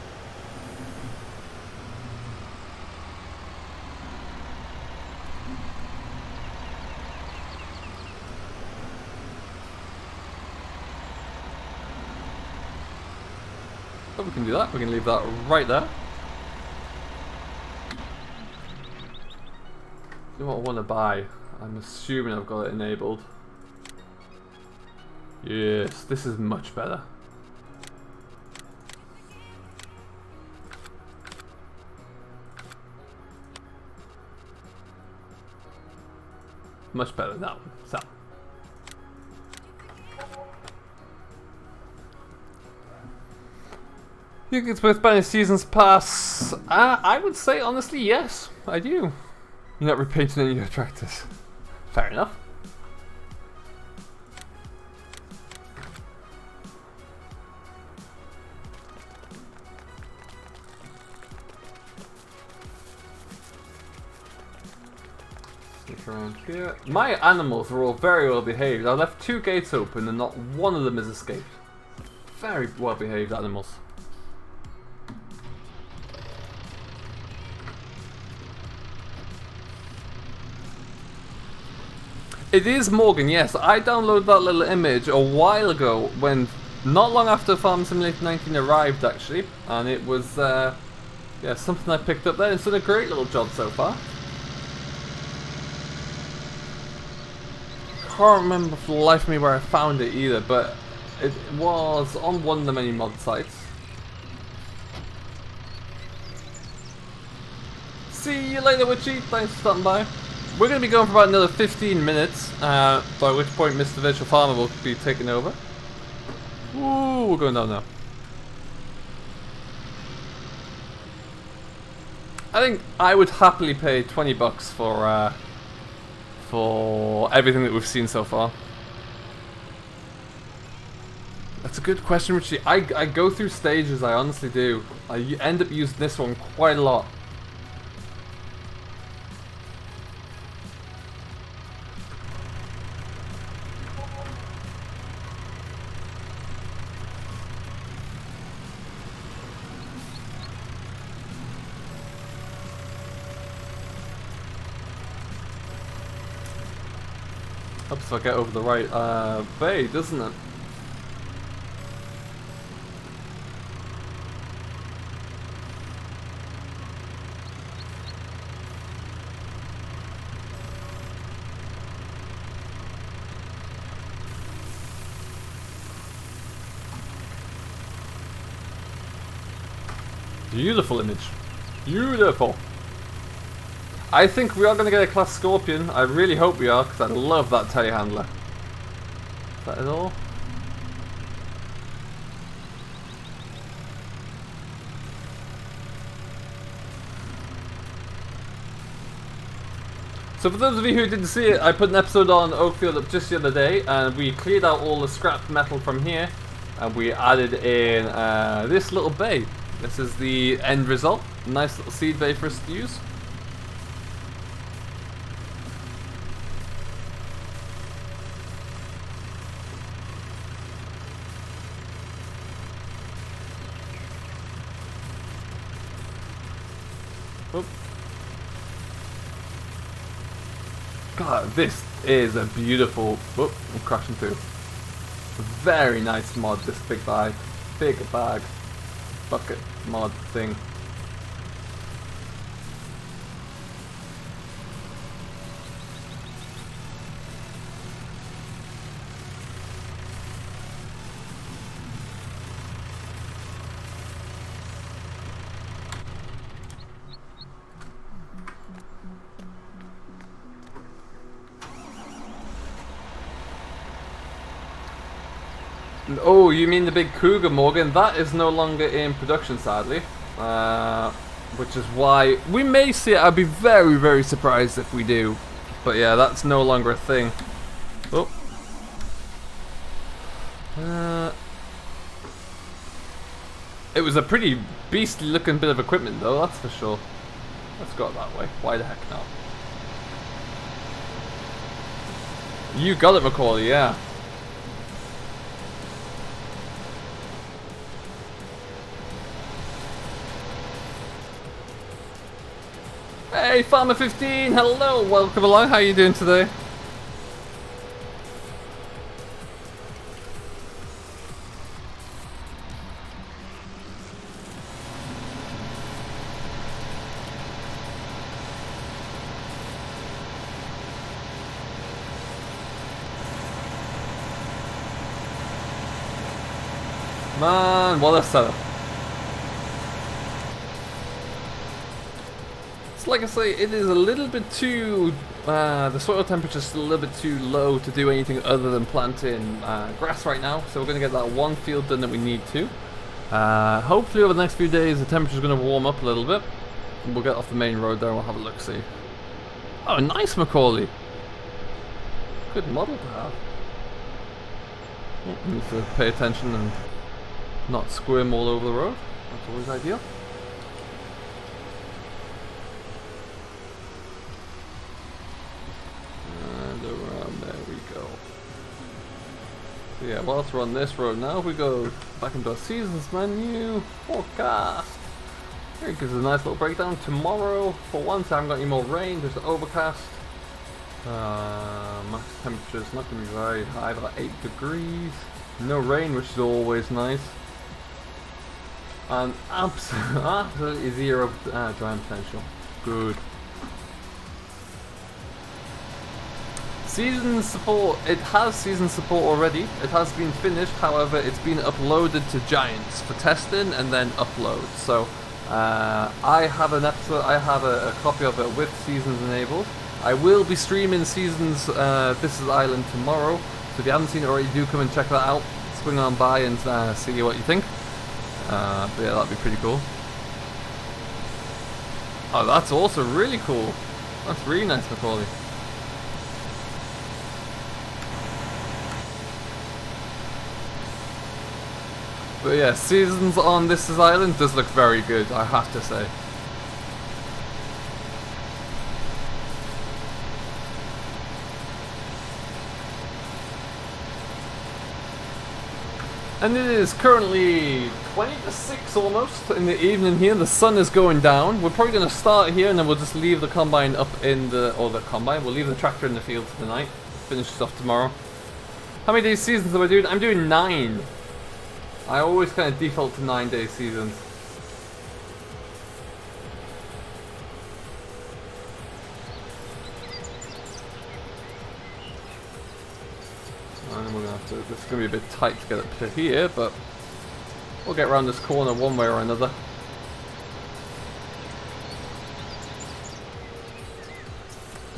Oh, we can do that. We can leave that right there. You know what I want to buy? I'm assuming I've got it enabled. Yes, this is much better. Much better now. So. You think it's worth buying a season's pass? I would say, honestly, yes. I do. You're not repainting any of your tractors. Fair enough. Stick around here. My animals are all very well behaved. I left 2 gates open and not one of them has escaped. Very well behaved animals. It is Morgan, yes. I downloaded that little image a while ago, when not long after Farm Simulator 19 arrived, actually, and it was yeah, something I picked up there. It's done a great little job so far. Can't remember for the life of me where I found it either, but it was on one of the many mod sites. See you later, Witchy. Thanks for stopping by. We're going to be going for about another 15 minutes, by which point Mr. Virtual Farmer will be taking over. Ooh, we're going down now. I think I would happily pay 20 bucks for everything that we've seen so far. That's a good question, Richie. I go through stages, I honestly do. I end up using this one quite a lot. Helps if I get over the right bay, doesn't it? Beautiful image. Beautiful. I think we are going to get a class Scorpion. I really hope we are, because I love that telehandler. Is that it all? So for those of you who didn't see it, I put an episode on Oakfield up just the other day, and we cleared out all the scrap metal from here, and we added in this little bay. This is the end result. Nice little seed bay for us to use. Oop. God, this is a beautiful. Whoop, I'm crashing through. Very nice mod, this big bag. Bucket mod thing. Oh, you mean the big Cougar, Morgan? That is no longer in production, sadly. Which is why we may see it. I'd be very, very surprised if we do. But yeah, that's no longer a thing. Oh. It was a pretty beastly looking bit of equipment though, that's for sure. Let's go that way. Why the heck not? You got it, Macaulay, yeah. Hey, Farmer 15, hello, welcome along. How are you doing today? Man, what a setup. Like I say, it is a little bit too, the soil temperature is still a little bit too low to do anything other than planting grass right now, so we're going to get that one field done that we need to. Hopefully over the next few days the temperature is going to warm up a little bit. We'll get off the main road there and we'll have a look-see. Oh, nice, Macaulay. Good model to have. Need to pay attention and not squirm all over the road. That's always ideal. Yeah, whilst we're on this road now, we go back into our seasons menu, forecast. Here it gives us a nice little breakdown. Tomorrow, for once, I haven't got any more rain, just overcast. Max temperature is not going to be very high, about 8 degrees. No rain, which is always nice. And absolutely zero drying potential. Good. Season support, it has season support already. It has been finished, however it's been uploaded to Giants for testing and then upload. So I have an episode, I have a copy of it with seasons enabled. I will be streaming seasons This Is Island tomorrow, so if you haven't seen it already, do come and check that out. Swing on by and see what you think. But yeah, that'd be pretty cool. Oh, that's also really cool. That's really nice, Macaulay. But yeah, seasons on This Is Island does look very good, I have to say. And it is currently 20 to 6 almost in the evening here. The sun is going down. We're probably going to start here and then we'll just leave the combine up in the, or the combine, we'll leave the tractor in the field for the night. Finish stuff tomorrow. How many days seasons am I doing? I'm doing 9. I always kind of default to 9-day seasons. And we're gonna have to, this is gonna be a bit tight to get up to here, but we'll get around this corner one way or another.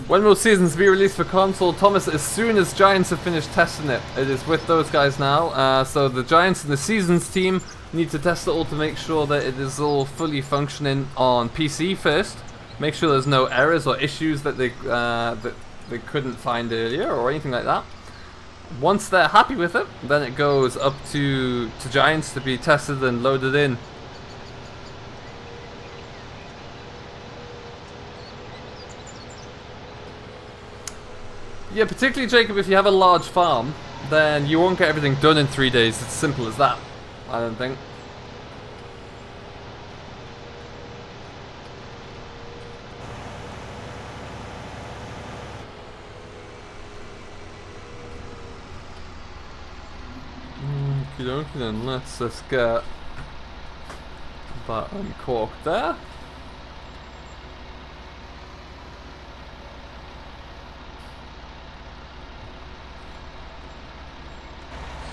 When will seasons be released for console? Thomas, as soon as Giants have finished testing it. It is with those guys now. So the Giants and the Seasons team need to test it all to make sure that it is all fully functioning on PC first. make sure there's no errors or issues that they couldn't find earlier or anything like that. Once they're happy with it, then it goes up to Giants to be tested and loaded in. Yeah, particularly Jacob, if you have a large farm, then you won't get everything done in 3 days. It's simple as that, I don't think. Okie dokie then, let's just get that uncorked there.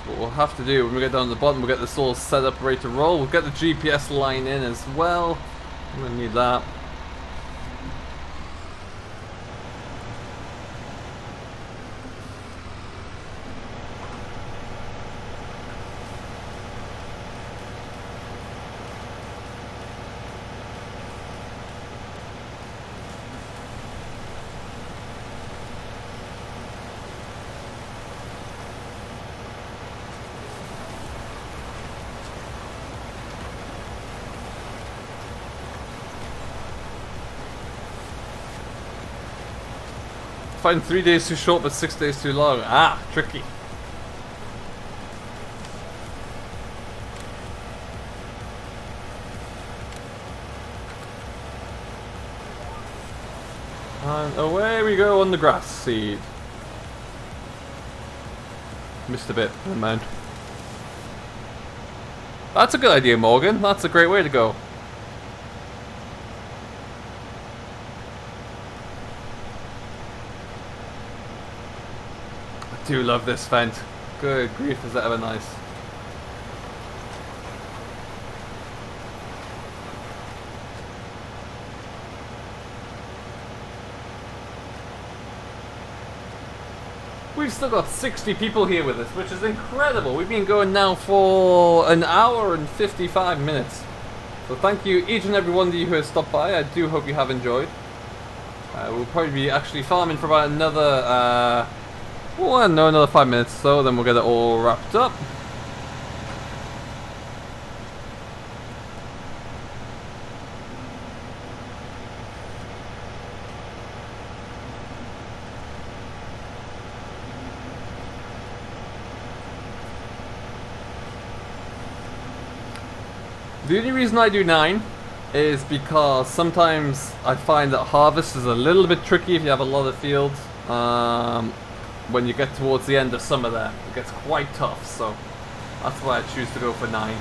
What we'll have to do when we get down to the bottom, we'll get this all set up, ready to roll. We'll get the GPS line in as well. I'm gonna need that. Find 3 days too short but 6 days too long. Ah, tricky. And away we go on the grass seed. Missed a bit, never mind. That's a good idea, Morgan. That's a great way to go. I do love this vent. Good grief, is that ever nice. We've still got 60 people here with us, which is incredible. We've been going now for an hour and 55 minutes. So thank you each and every one of you who has stopped by. I do hope you have enjoyed. We'll probably be actually farming for about another, well, no, another 5 minutes, so then we'll get it all wrapped up. The only reason I do 9 is because sometimes I find that harvest is a little bit tricky if you have a lot of fields. When you get towards the end of summer there, it gets quite tough, so that's why I choose to go for 9.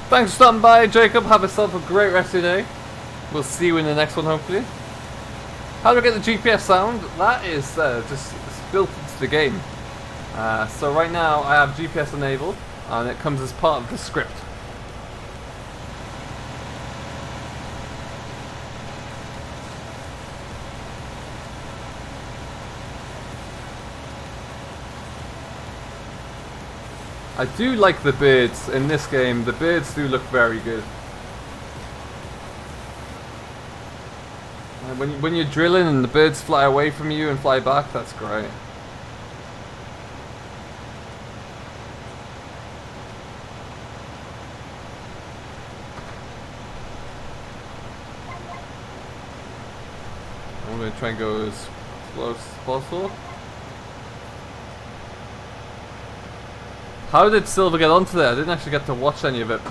Thanks for stopping by, Jacob. Have yourself a great rest of your day. We'll see you in the next one, hopefully. How do I get the GPS sound? That is just built into the game. So right now I have GPS enabled, and it comes as part of the script. I do like the birds in this game. The birds do look very good. When you're drilling and the birds fly away from you and fly back, that's great. I'm going to try and go as close as possible. How did Silver get onto there? I didn't actually get to watch any of it.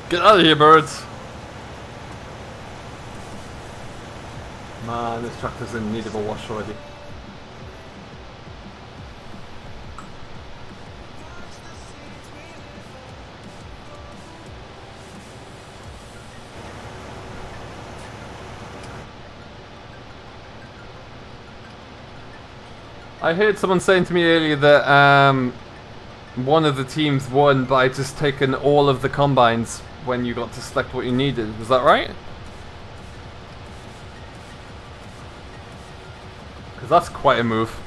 Get out of here, birds! Man, this tractor's in need of a wash already. I heard someone saying to me earlier that one of the teams won by just taking all of the combines when you got to select what you needed. Was that right? Because that's quite a move.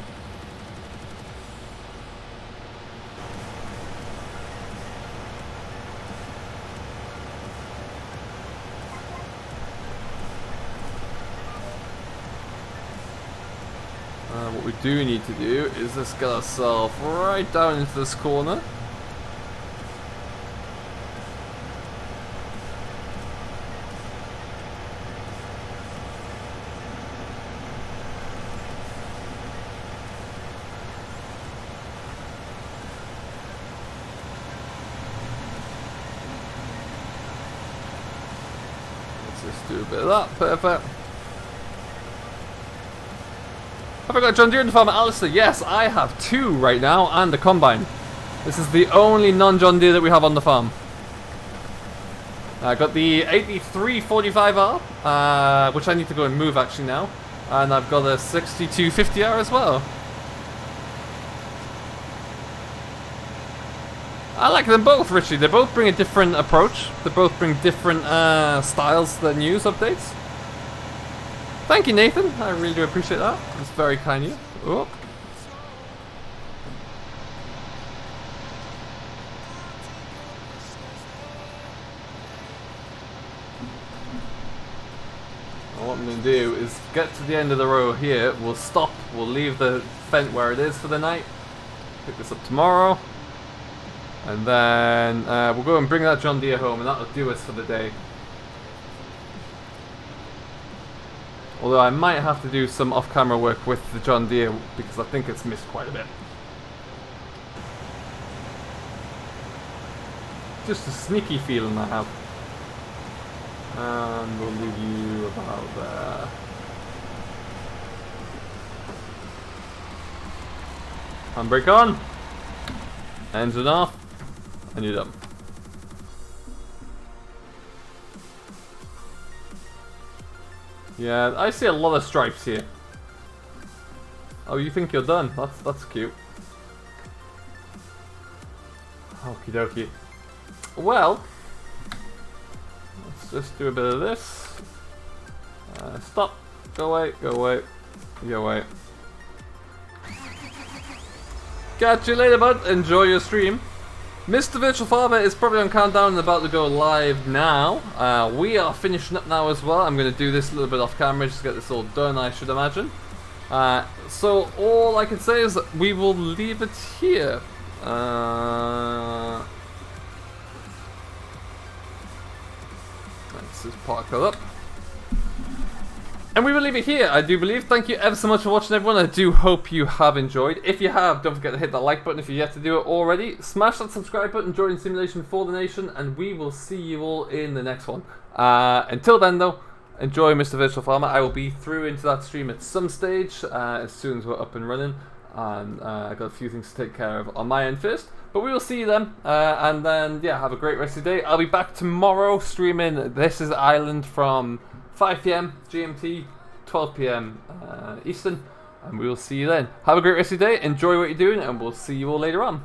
What we do need to do is just get ourselves right down into this corner. Let's just do a bit of that. Perfect. Have I got John Deere in the farm, Alistair? Yes, I have 2 right now and a combine. This is the only non-John Deere that we have on the farm. I got the 8345R, which I need to go and move actually now. And I've got a 6250R as well. I like them both, Richie. They both bring a different approach. They both bring different styles to the news updates. Thank you, Nathan. I really do appreciate that. It's very kind of you. Oh. What I'm going to do is get to the end of the row here. We'll stop. We'll leave the Fent where it is for the night. Pick this up tomorrow. And then we'll go and bring that John Deere home, and that'll do us for the day. Although I might have to do some off-camera work with the John Deere because I think it's missed quite a bit. Just a sneaky feeling I have. And we'll leave you about there. Handbrake on. Engine off. And you're done. Yeah, I see a lot of stripes here. Oh, you think you're done? That's cute. Okie dokie. Well, let's just do a bit of this. Stop. Go away. Go away. Go away. Catch you later, bud. Enjoy your stream. Mr. Virtual Farmer is probably on countdown and about to go live now. We are finishing up now as well. I'm going to do this a little bit off camera just to get this all done, I should imagine. So all I can say is that we will leave it here. Let's just park that up. And we will leave it here, I do believe. Thank you ever so much for watching, everyone. I do hope you have enjoyed. If you have, don't forget to hit that like button if you're yet to do it already. Smash that subscribe button, join Simulation for the Nation, and we will see you all in the next one. Until then, though, enjoy Mr. Virtual Farmer. I will be through into that stream at some stage as soon as we're up and running. And I've got a few things to take care of on my end first. But we will see you then. And then, yeah, have a great rest of the day. I'll be back tomorrow streaming This Is Ireland from 5 PM GMT, 12 PM Eastern, and we will see you then. Have a great rest of your day, enjoy what you're doing, and we'll see you all later on.